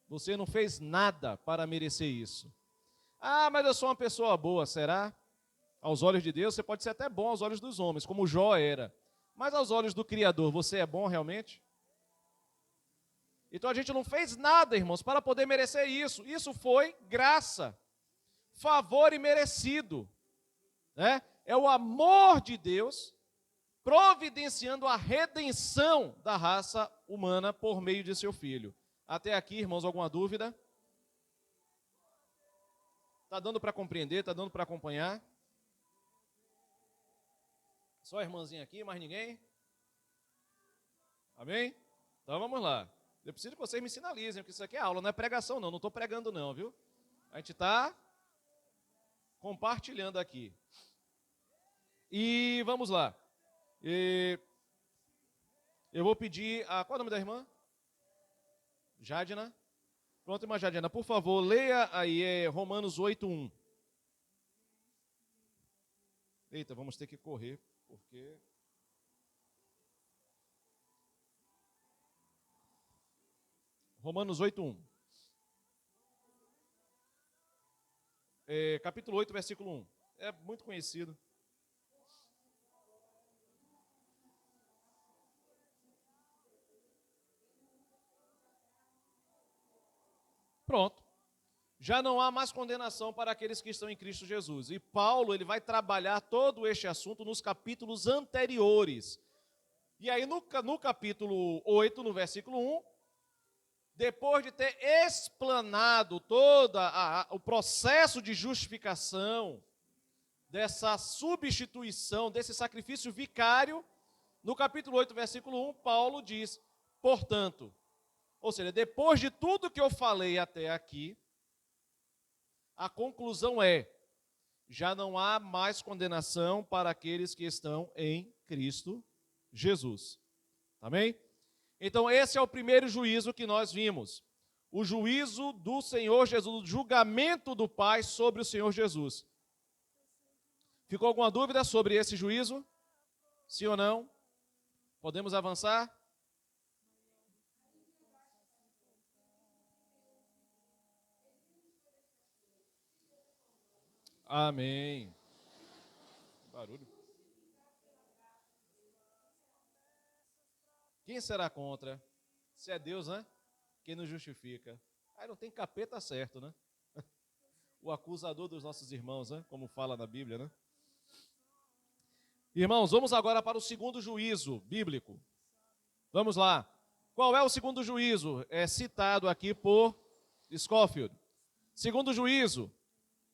Você não fez nada para merecer isso. Ah, mas eu sou uma pessoa boa, será? Aos olhos de Deus, você pode ser até bom aos olhos dos homens, como Jó era. Mas aos olhos do Criador, você é bom realmente? Então a gente não fez nada, irmãos, para poder merecer isso. Isso foi graça, favor imerecido, né? É o amor de Deus providenciando a redenção da raça humana por meio de seu Filho. Até aqui, irmãos, alguma dúvida? Está dando para compreender? Está dando para acompanhar? Só a irmãzinha aqui, mais ninguém? Amém? Então vamos lá. Eu preciso que vocês me sinalizem, porque isso aqui é aula, não é pregação não. Não estou pregando não, viu? A gente está compartilhando aqui. E vamos lá. Eu vou pedir qual é o nome da irmã? Jadina. Pronto, irmã Jadina, por favor, leia aí Romanos 8:1. Eita, vamos ter que correr, porque... Romanos 8:1. Capítulo 8, versículo 1. É muito conhecido. Pronto. Já não há mais condenação para aqueles que estão em Cristo Jesus. E Paulo, ele vai trabalhar todo este assunto nos capítulos anteriores. E aí no capítulo 8, no versículo 1, depois de ter explanado todo o processo de justificação, dessa substituição, desse sacrifício vicário, no capítulo 8, versículo 1, Paulo diz, portanto, ou seja, depois de tudo que eu falei até aqui, a conclusão é, já não há mais condenação para aqueles que estão em Cristo Jesus. Amém? Então esse é o primeiro juízo que nós vimos. O juízo do Senhor Jesus, o julgamento do Pai sobre o Senhor Jesus. Ficou alguma dúvida sobre esse juízo? Sim ou não? Podemos avançar? Amém. Barulho. Quem será contra? Se é Deus, né? Quem nos justifica. Aí não tem capeta certo, né? O acusador dos nossos irmãos, né? Como fala na Bíblia, né? Irmãos, vamos agora para o segundo juízo bíblico. Vamos lá. Qual é o segundo juízo? É citado aqui por Scofield. Segundo juízo.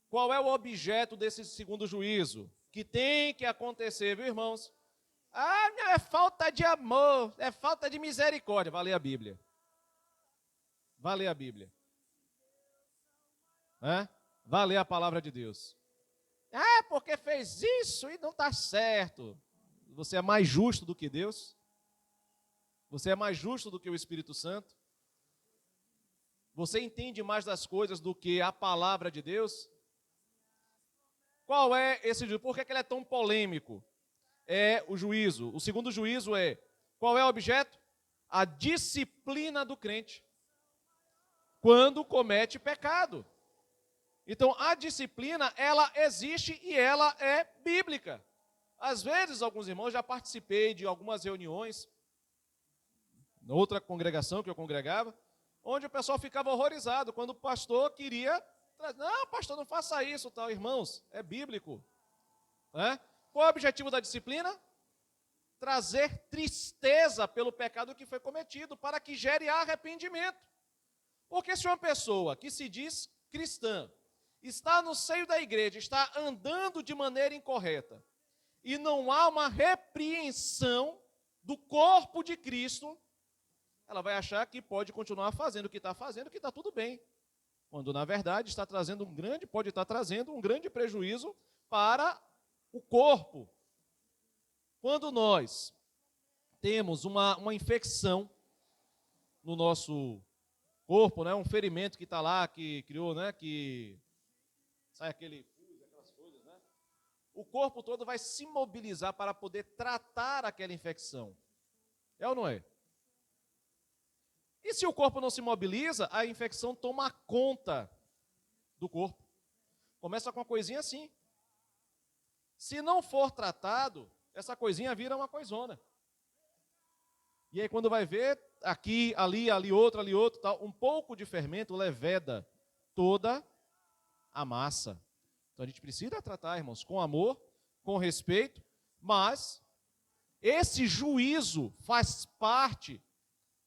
Qual é o objeto desse segundo juízo? Que tem que acontecer, viu, irmãos? Ah, não, é falta de amor, é falta de misericórdia. Vai ler a Bíblia. Vai ler a Bíblia. Vai ler a palavra de Deus. Ah, porque fez isso e não está certo. Você é mais justo do que Deus? Você é mais justo do que o Espírito Santo? Você entende mais das coisas do que a palavra de Deus? Qual é esse juízo? Por que ele é tão polêmico? É o juízo. O segundo juízo é, qual é o objeto? A disciplina do crente. Quando comete pecado. Então, a disciplina, ela existe e ela é bíblica. Às vezes, alguns irmãos, já participei de algumas reuniões, outra congregação que eu congregava, onde o pessoal ficava horrorizado quando o pastor queria, não, pastor, não faça isso, tal. Irmãos, é bíblico. Né? Qual é o objetivo da disciplina? Trazer tristeza pelo pecado que foi cometido, para que gere arrependimento. Porque se uma pessoa que se diz cristã, está no seio da igreja, está andando de maneira incorreta, e não há uma repreensão do corpo de Cristo, ela vai achar que pode continuar fazendo o que está fazendo, que está tudo bem. Quando, na verdade, pode estar trazendo um grande prejuízo para o corpo. Quando nós temos uma infecção no nosso corpo, né, um ferimento que está lá, que criou, né, que sai aquelas coisas, né? O corpo todo vai se mobilizar para poder tratar aquela infecção. É ou não é? E se o corpo não se mobiliza, a infecção toma conta do corpo. Começa com uma coisinha assim. Se não for tratado, essa coisinha vira uma coisona. E aí quando vai ver, aqui, ali outro, tal, um pouco de fermento leveda toda a massa. Então a gente precisa tratar, irmãos, com amor, com respeito, mas esse juízo faz parte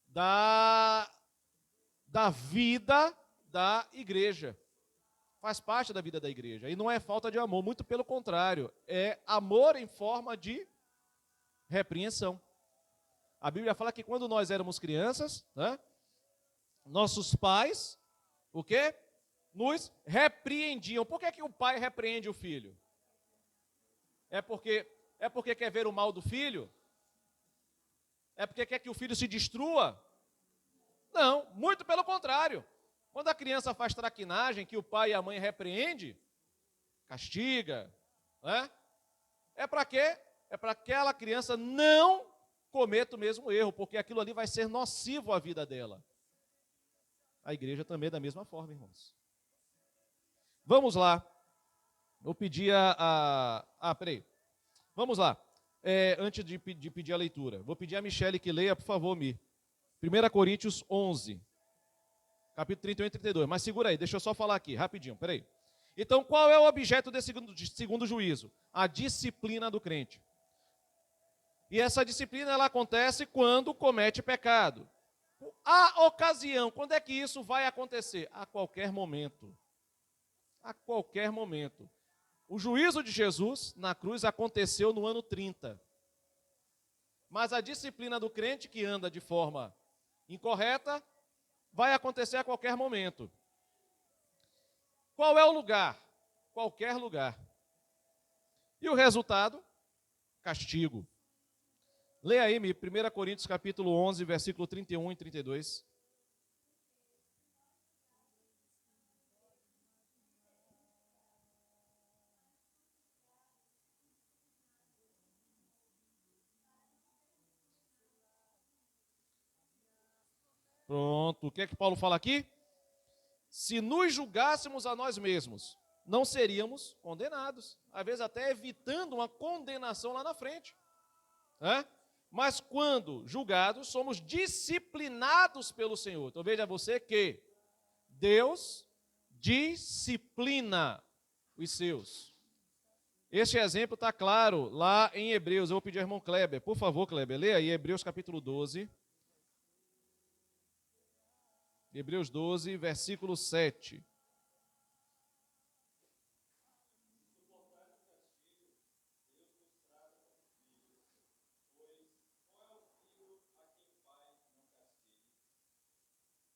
da vida da igreja. Faz parte da vida da igreja. E não é falta de amor, muito pelo contrário. É amor em forma de repreensão. A Bíblia fala que quando nós éramos crianças, né, nossos pais, o quê? Nos repreendiam. Por que o pai repreende o filho? É porque quer ver o mal do filho? É porque quer que o filho se destrua? Não, muito pelo contrário. Quando a criança faz traquinagem, que o pai e a mãe repreende, castiga, né? É para quê? É para que aquela criança não cometa o mesmo erro, porque aquilo ali vai ser nocivo à vida dela. A igreja também é da mesma forma, irmãos. Vamos lá. Vou pedir peraí. Vamos lá. Antes de pedir a leitura, vou pedir a Michele que leia, por favor, Mi. 1 Coríntios 11, capítulo 31 e 32. Mas segura aí, deixa eu só falar aqui, rapidinho, peraí. Então, qual é o objeto desse segundo juízo? A disciplina do crente. E essa disciplina, ela acontece quando comete pecado. A ocasião, quando é que isso vai acontecer? A qualquer momento. A qualquer momento. O juízo de Jesus na cruz aconteceu no ano 30. Mas a disciplina do crente que anda de forma incorreta vai acontecer a qualquer momento. Qual é o lugar? Qualquer lugar. E o resultado? Castigo. Leia aí, 1 Coríntios capítulo 11, versículo 31 e 32. Pronto. O que é que Paulo fala aqui? Se nos julgássemos a nós mesmos, não seríamos condenados. Às vezes até evitando uma condenação lá na frente. Né? Mas quando julgados, somos disciplinados pelo Senhor. Então veja você que Deus disciplina os seus. Este exemplo está claro lá em Hebreus. Eu vou pedir ao irmão Kleber, por favor, Kleber, leia aí Hebreus capítulo 12. Hebreus 12, versículo 7.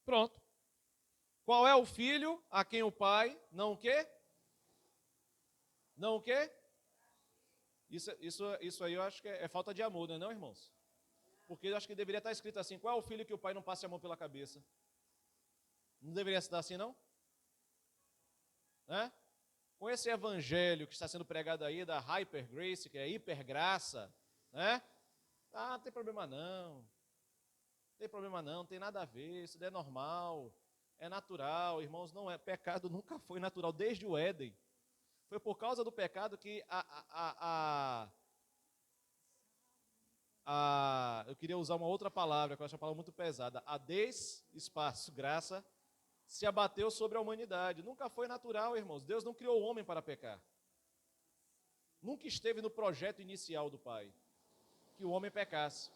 Pronto. Qual é o filho a quem o pai não o quê? Não o quê? Isso aí eu acho que é falta de amor, não é não, irmãos? Porque eu acho que deveria estar escrito assim, qual é o filho que o pai não passe a mão pela cabeça? Não deveria estar assim, não? Né? Com esse evangelho que está sendo pregado aí, da Hyper Grace, que é hipergraça, né? Ah, não tem problema não. Não tem problema não, não tem nada a ver, isso é normal, é natural, irmãos, não é. Pecado nunca foi natural, desde o Éden. Foi por causa do pecado que eu queria usar uma outra palavra, que eu acho uma palavra muito pesada, a espaço, graça, se abateu sobre a humanidade. Nunca foi natural, irmãos. Deus não criou o homem para pecar. Nunca esteve no projeto inicial do Pai que o homem pecasse.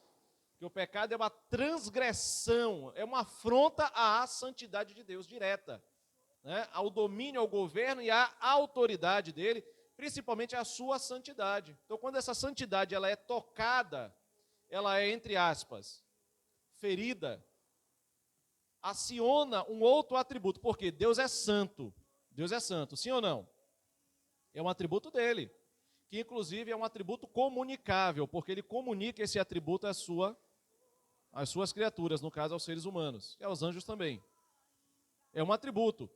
Porque o pecado é uma transgressão, é uma afronta à santidade de Deus direta, né? Ao domínio, ao governo e à autoridade dele, principalmente à sua santidade. Então, quando essa santidade ela é tocada, ela é, entre aspas, ferida, aciona um outro atributo, porque Deus é santo. Deus é santo, sim ou não? É um atributo dele, que inclusive é um atributo comunicável, porque ele comunica esse atributo às suas criaturas, no caso aos seres humanos, e aos anjos também. É um atributo.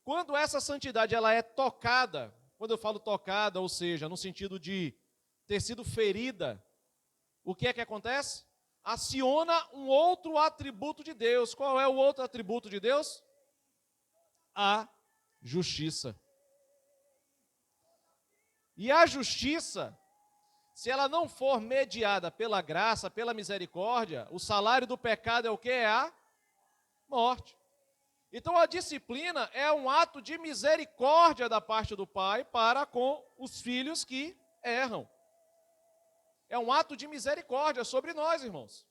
Quando essa santidade ela é tocada, quando eu falo tocada, ou seja, no sentido de ter sido ferida, o que é que acontece? Aciona um outro atributo de Deus. Qual é o outro atributo de Deus? A justiça. E a justiça, se ela não for mediada pela graça, pela misericórdia, o salário do pecado é o quê? É a morte. Então a disciplina é um ato de misericórdia da parte do Pai para com os filhos que erram. É um ato de misericórdia sobre nós, irmãos.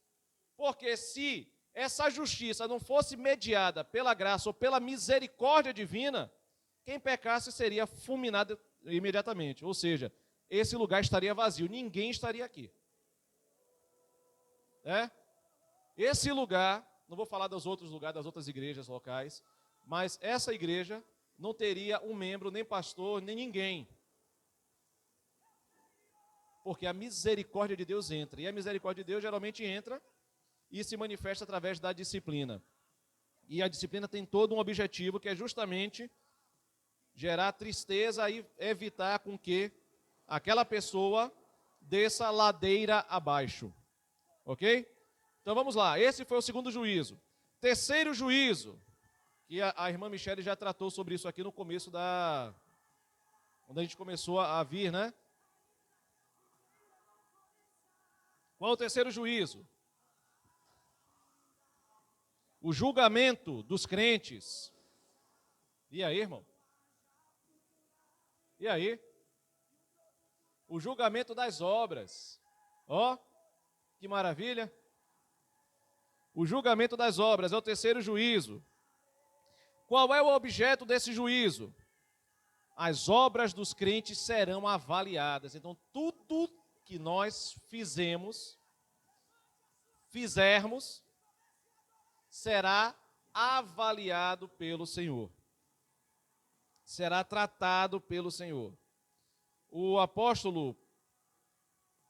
Porque se essa justiça não fosse mediada pela graça ou pela misericórdia divina, quem pecasse seria fulminado imediatamente. Ou seja, esse lugar estaria vazio, ninguém estaria aqui. Esse lugar, não vou falar dos outros lugares, das outras igrejas locais, mas essa igreja não teria um membro, nem pastor, nem ninguém. Porque a misericórdia de Deus entra. E a misericórdia de Deus geralmente entra e se manifesta através da disciplina. E a disciplina tem todo um objetivo, que é justamente gerar tristeza e evitar com que aquela pessoa desça ladeira abaixo. Ok? Então vamos lá. Esse foi o segundo juízo. Terceiro juízo, que a irmã Michele já tratou sobre isso aqui no começo quando a gente começou a vir, né? Qual é o terceiro juízo? O julgamento dos crentes. E aí, irmão? E aí? O julgamento das obras. Ó, que maravilha. O julgamento das obras é o terceiro juízo. Qual é o objeto desse juízo? As obras dos crentes serão avaliadas. Então, tudo que nós fizermos, será avaliado pelo Senhor. Será tratado pelo Senhor. O apóstolo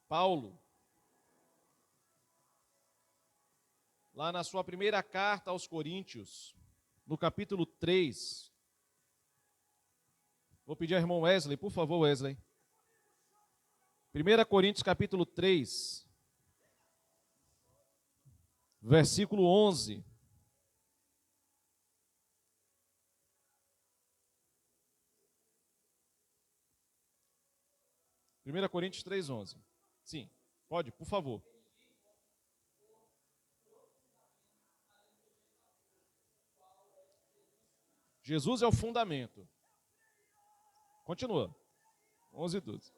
Paulo, lá na sua primeira carta aos Coríntios, no capítulo 3, vou pedir ao irmão Wesley, por favor, Wesley. 1 Coríntios capítulo 3, versículo 11. Primeira Coríntios 3, 11. Sim, pode, por favor. Jesus é o fundamento. Continua. 11 e 12.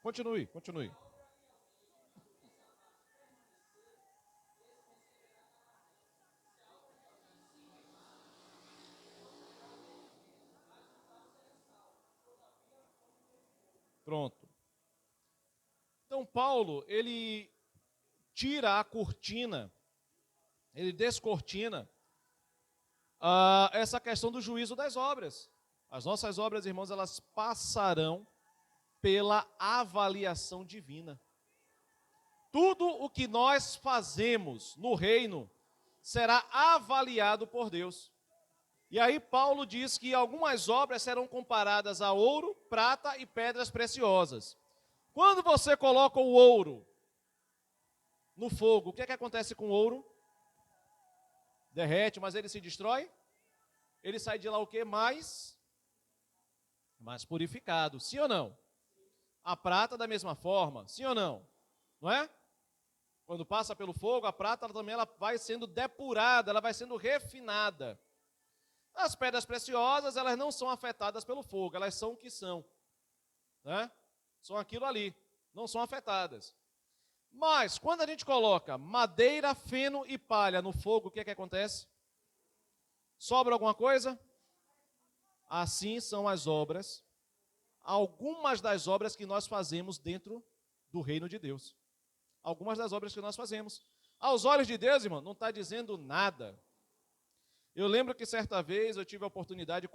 Continue. Pronto. Então, Paulo, ele tira a cortina, ele descortina essa questão do juízo das obras. As nossas obras, irmãos, elas passarão pela avaliação divina. Tudo o que nós fazemos no reino será avaliado por Deus. E aí Paulo diz que algumas obras serão comparadas a ouro, prata e pedras preciosas. Quando você coloca o ouro no fogo, o que é que acontece com o ouro? Derrete, mas ele se destrói? Ele sai de lá o quê? Mais purificado, sim ou não? A prata da mesma forma, sim ou não? Não é? Quando passa pelo fogo, a prata ela vai sendo depurada, ela vai sendo refinada. As pedras preciosas, elas não são afetadas pelo fogo, elas são o que são. Né? São aquilo ali, não são afetadas. Mas, quando a gente coloca madeira, feno e palha no fogo, o que é que acontece? Sobra alguma coisa? Assim são as obras, algumas das obras que nós fazemos dentro do reino de Deus. Algumas das obras que nós fazemos. Aos olhos de Deus, irmão, não está dizendo nada. Eu lembro que certa vez eu tive a oportunidade,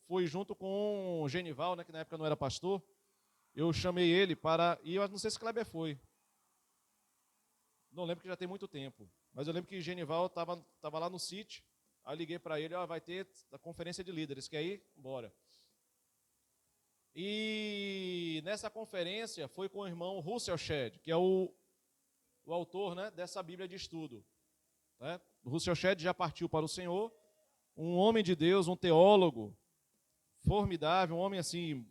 fui junto com o Genival, né, que na época não era pastor, eu chamei ele para, e eu não sei se Kleber foi, não lembro que já tem muito tempo, mas eu lembro que o Genival estava lá no sítio, aí eu liguei para ele, vai ter a conferência de líderes, quer ir? Bora. E nessa conferência foi com o irmão Russell Shedd, que é o autor, né, dessa Bíblia de estudo. Né? O Russell Shedd já partiu para o Senhor, um homem de Deus, um teólogo formidável, um homem assim,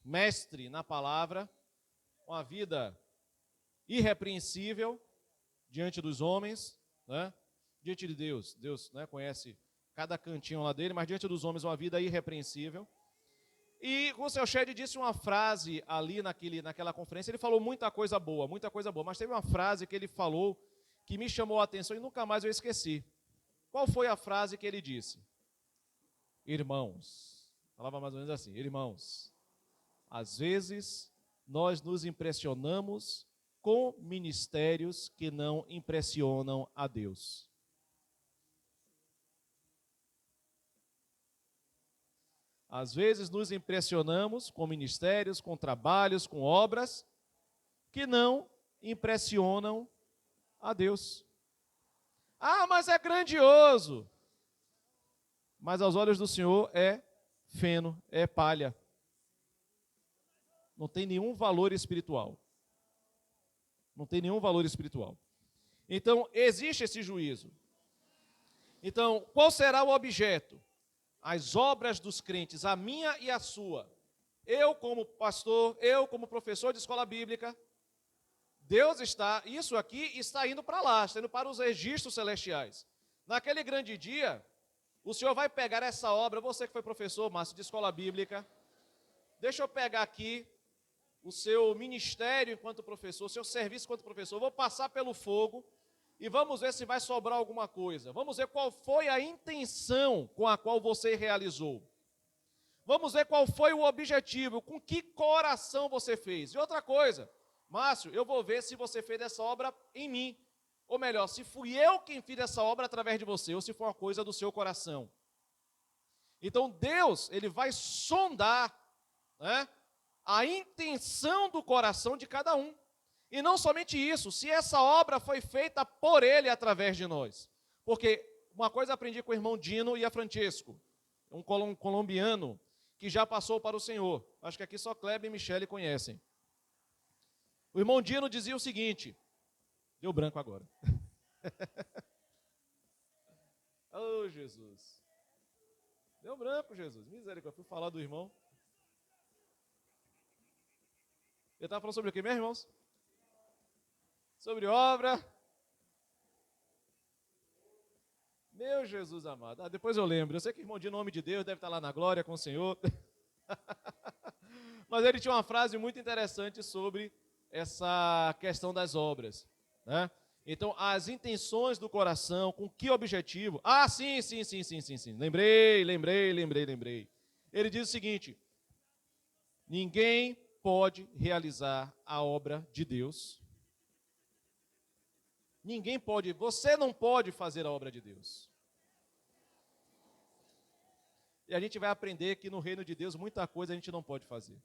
mestre na palavra, uma vida irrepreensível diante dos homens, né? Diante de Deus. Deus, né, conhece cada cantinho lá dele, mas diante dos homens uma vida irrepreensível. E Russell Shedd disse uma frase ali naquela conferência, ele falou muita coisa boa, mas teve uma frase que ele falou que me chamou a atenção e nunca mais eu esqueci. Qual foi a frase que ele disse? Irmãos, falava mais ou menos assim, irmãos, às vezes nós nos impressionamos com ministérios que não impressionam a Deus. Às vezes nos impressionamos com ministérios, com trabalhos, com obras que não impressionam a Deus. Ah, mas é grandioso. Mas aos olhos do Senhor é feno, é palha. Não tem nenhum valor espiritual. Não tem nenhum valor espiritual. Então, existe esse juízo. Então, qual será o objeto? As obras dos crentes, a minha e a sua. Eu como pastor, eu como professor de escola bíblica, isso aqui está indo para lá, está indo para os registros celestiais. Naquele grande dia, o Senhor vai pegar essa obra, você que foi professor, Márcio, de escola bíblica, deixa eu pegar aqui o seu ministério enquanto professor, o seu serviço enquanto professor, vou passar pelo fogo e vamos ver se vai sobrar alguma coisa. Vamos ver qual foi a intenção com a qual você realizou. Vamos ver qual foi o objetivo, com que coração você fez. E outra coisa, Márcio, eu vou ver se você fez essa obra em mim. Ou melhor, se fui eu quem fiz essa obra através de você, ou se foi uma coisa do seu coração. Então Deus, Ele vai sondar, né, a intenção do coração de cada um. E não somente isso, se essa obra foi feita por Ele através de nós. Porque uma coisa aprendi com o irmão Dino e a Francesco, um colombiano que já passou para o Senhor. Acho que aqui só Kleber e Michele conhecem. O irmão Dino dizia o seguinte, deu branco agora. Oh, Jesus. Deu branco, Jesus. Misericórdia. Fui falar do irmão. Ele estava falando sobre o que, meus irmãos? Sobre obra. Meu Jesus amado. Depois eu lembro. Eu sei que o irmão de nome de Deus deve estar lá na glória com o Senhor. Mas ele tinha uma frase muito interessante sobre essa questão das obras, né? Então, as intenções do coração, com que objetivo? Ah, sim. Lembrei. Ele diz o seguinte: ninguém pode realizar a obra de Deus. Ninguém pode, você não pode fazer a obra de Deus. E a gente vai aprender que no reino de Deus muita coisa a gente não pode fazer.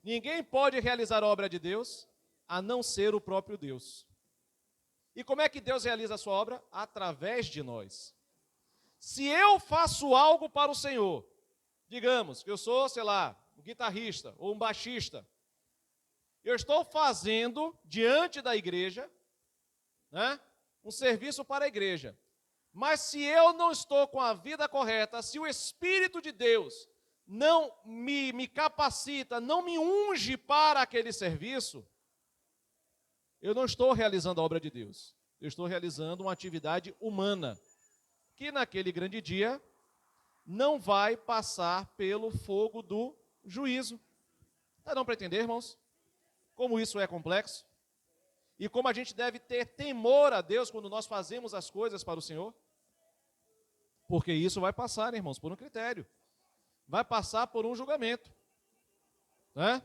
Ninguém pode realizar a obra de Deus a não ser o próprio Deus. E como é que Deus realiza a sua obra? Através de nós. Se eu faço algo para o Senhor, digamos que eu sou, sei lá, um guitarrista ou um baixista, eu estou fazendo diante da igreja, né, um serviço para a igreja. Mas se eu não estou com a vida correta, se o Espírito de Deus não me capacita, não me unge para aquele serviço, eu não estou realizando a obra de Deus. Eu estou realizando uma atividade humana, que naquele grande dia não vai passar pelo fogo do juízo. Tá dando para entender, irmãos? Como isso é complexo? E como a gente deve ter temor a Deus quando nós fazemos as coisas para o Senhor? Porque isso vai passar, irmãos, por um critério. Vai passar por um julgamento. Né?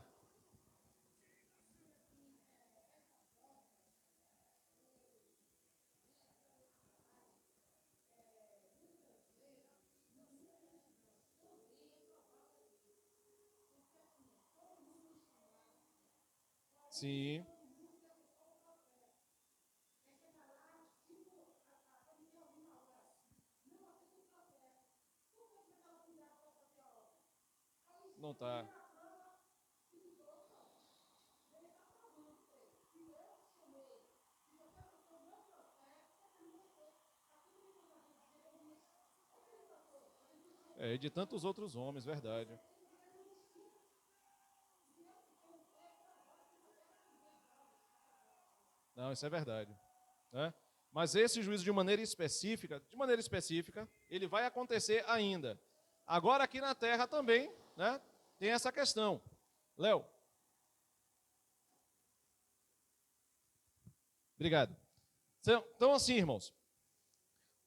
Sim. Não está. É, de tantos outros homens, verdade. Não, isso é verdade. Né? Mas esse juízo de maneira específica, ele vai acontecer ainda. Agora aqui na terra também, né, tem essa questão. Léo. Obrigado. Então assim, irmãos,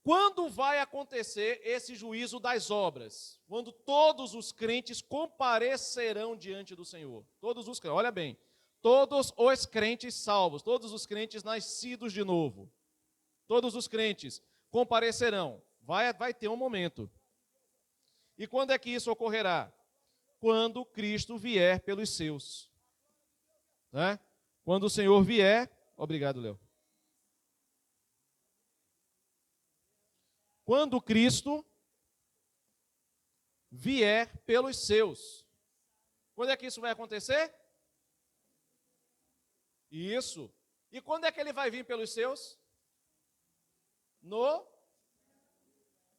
quando vai acontecer esse juízo das obras? Quando todos os crentes comparecerão diante do Senhor. Todos os crentes, olha bem, todos os crentes salvos, todos os crentes nascidos de novo, todos os crentes comparecerão. Vai ter um momento. E quando é que isso ocorrerá? Quando Cristo vier pelos seus. Né? Quando o Senhor vier, obrigado, Léo. Quando Cristo vier pelos seus. Quando é que isso vai acontecer? Isso. E quando é que ele vai vir pelos seus?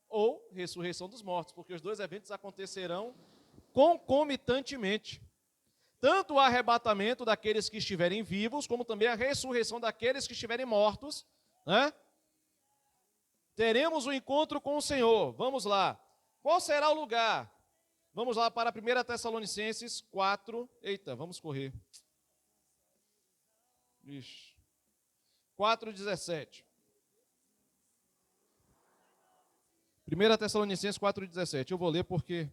Ou ressurreição dos mortos, porque os dois eventos acontecerão concomitantemente. Tanto o arrebatamento daqueles que estiverem vivos, como também a ressurreição daqueles que estiverem mortos, né? Teremos um encontro com o Senhor. Vamos lá. Qual será o lugar? Vamos lá para 1 Tessalonicenses 4. Eita, vamos correr. 4:17. 1 Tessalonicenses 4:17. Eu vou ler porque...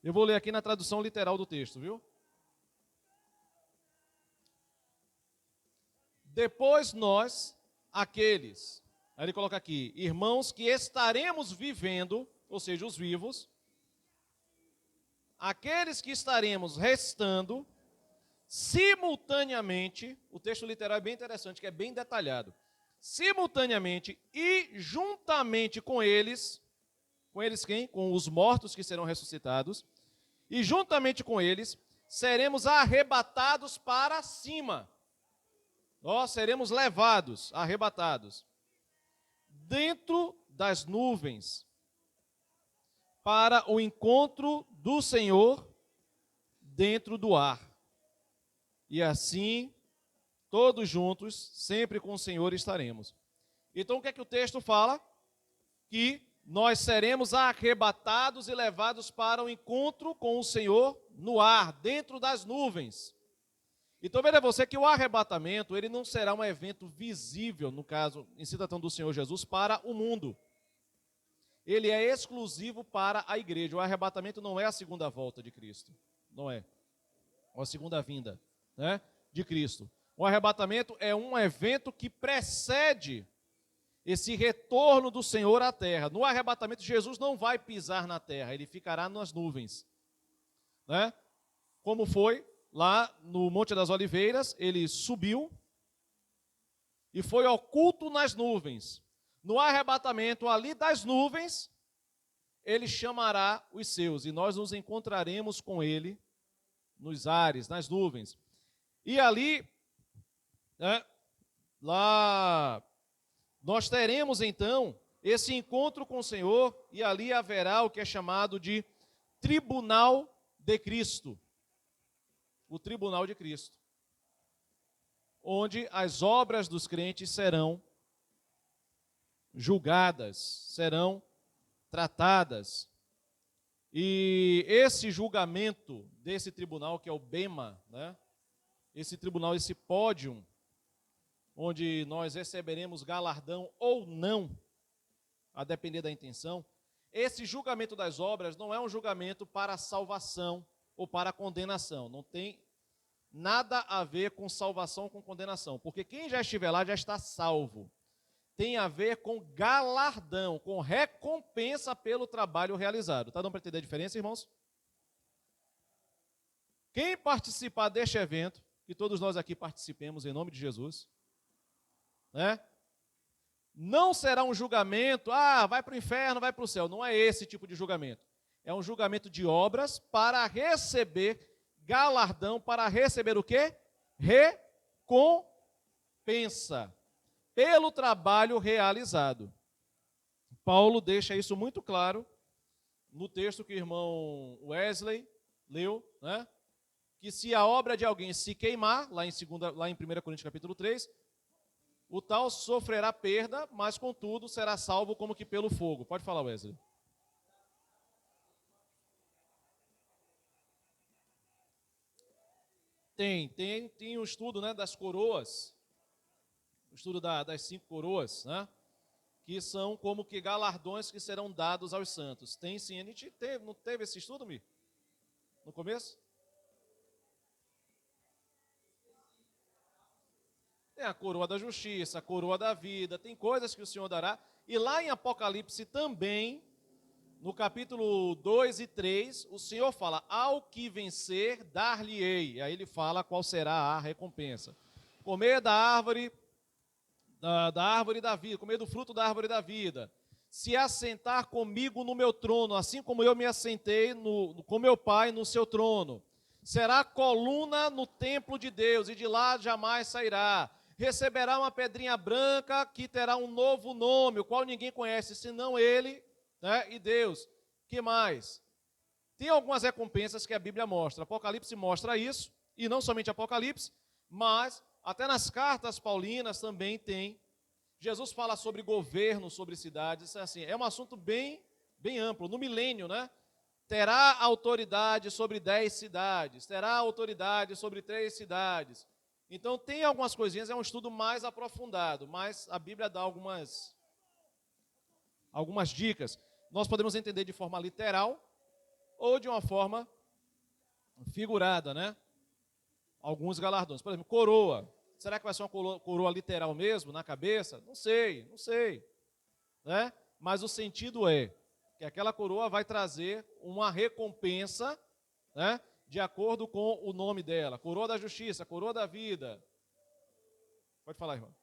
Eu vou ler aqui na tradução literal do texto, viu? Depois nós, aqueles, aí ele coloca aqui, irmãos que estaremos vivendo, ou seja, os vivos, aqueles que estaremos restando, simultaneamente, o texto literal é bem interessante, que é bem detalhado, simultaneamente e juntamente com eles quem? Com os mortos que serão ressuscitados, e juntamente com eles, seremos arrebatados para cima. Nós seremos levados, arrebatados, dentro das nuvens, para o encontro do Senhor dentro do ar. E assim, todos juntos, sempre com o Senhor estaremos. Então, o que é que o texto fala? Que nós seremos arrebatados e levados para o encontro com o Senhor no ar, dentro das nuvens. Então, veja você que o arrebatamento, ele não será um evento visível, no caso, em se tratando do Senhor Jesus, para o mundo. Ele é exclusivo para a igreja. O arrebatamento não é a segunda volta de Cristo. Não é. Ou a segunda vinda, né, de Cristo. O arrebatamento é um evento que precede esse retorno do Senhor à terra. No arrebatamento, Jesus não vai pisar na terra, ele ficará nas nuvens. Né? Como foi lá no Monte das Oliveiras, ele subiu, e foi oculto nas nuvens. No arrebatamento ali das nuvens, ele chamará os seus, e nós nos encontraremos com ele nos ares, nas nuvens. E ali, lá, nós teremos então esse encontro com o Senhor, e ali haverá o que é chamado de tribunal de Cristo. O tribunal de Cristo. Onde as obras dos crentes serão julgadas, serão tratadas. E esse julgamento desse tribunal, que é o bema, né? Esse tribunal, esse pódium, onde nós receberemos galardão ou não, a depender da intenção, esse julgamento das obras não é um julgamento para salvação ou para condenação. Não tem nada a ver com salvação ou com condenação, porque quem já estiver lá já está salvo. Tem a ver com galardão, com recompensa pelo trabalho realizado. Está dando para entender a diferença, irmãos? Quem participar deste evento, que todos nós aqui participemos em nome de Jesus, né? Não será um julgamento, vai para o inferno, vai para o céu. Não é esse tipo de julgamento. É um julgamento de obras para receber galardão, para receber o quê? Recompensa pelo trabalho realizado. Paulo deixa isso muito claro no texto que o irmão Wesley leu, né? Que se a obra de alguém se queimar, lá em 1 Coríntios capítulo 3, o tal sofrerá perda, mas contudo será salvo como que pelo fogo. Pode falar, Wesley. Tem um estudo, né, das coroas, o estudo das 5 coroas, né, que são como que galardões que serão dados aos santos. Tem sim, a gente não teve esse estudo, Mi? No começo? Tem a coroa da justiça, a coroa da vida, tem coisas que o Senhor dará. E lá em Apocalipse também, no capítulo 2 e 3, o Senhor fala, ao que vencer, dar-lhe-ei. Aí ele fala qual será a recompensa. Comer da árvore da vida, comer do fruto da árvore da vida. Se assentar comigo no meu trono, assim como eu me assentei com meu Pai no seu trono. Será coluna no templo de Deus, e de lá jamais sairá. Receberá uma pedrinha branca que terá um novo nome, o qual ninguém conhece, senão ele, né, e Deus. Que mais? Tem algumas recompensas que a Bíblia mostra. Apocalipse mostra isso, e não somente Apocalipse, mas até nas cartas paulinas também tem. Jesus fala sobre governo, sobre cidades, isso é assim, é um assunto bem amplo. No milênio, né? Terá autoridade sobre 10 cidades, terá autoridade sobre 3 cidades. Então tem algumas coisinhas, é um estudo mais aprofundado, mas a Bíblia dá algumas dicas. Nós podemos entender de forma literal ou de uma forma figurada, né? Alguns galardões. Por exemplo, coroa. Será que vai ser uma coroa literal mesmo, na cabeça? Não sei. Né? Mas o sentido é que aquela coroa vai trazer uma recompensa, né, de acordo com o nome dela. Coroa da justiça, coroa da vida. Pode falar, irmão.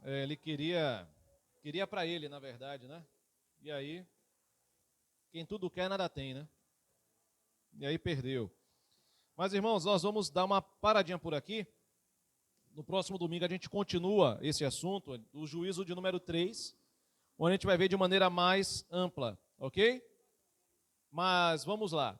Ele queria para ele, na verdade, né? E aí, quem tudo quer, nada tem, né? E aí perdeu. Mas, irmãos, nós vamos dar uma paradinha por aqui. No próximo domingo a gente continua esse assunto, o juízo de número 3, onde a gente vai ver de maneira mais ampla, ok? Mas vamos lá.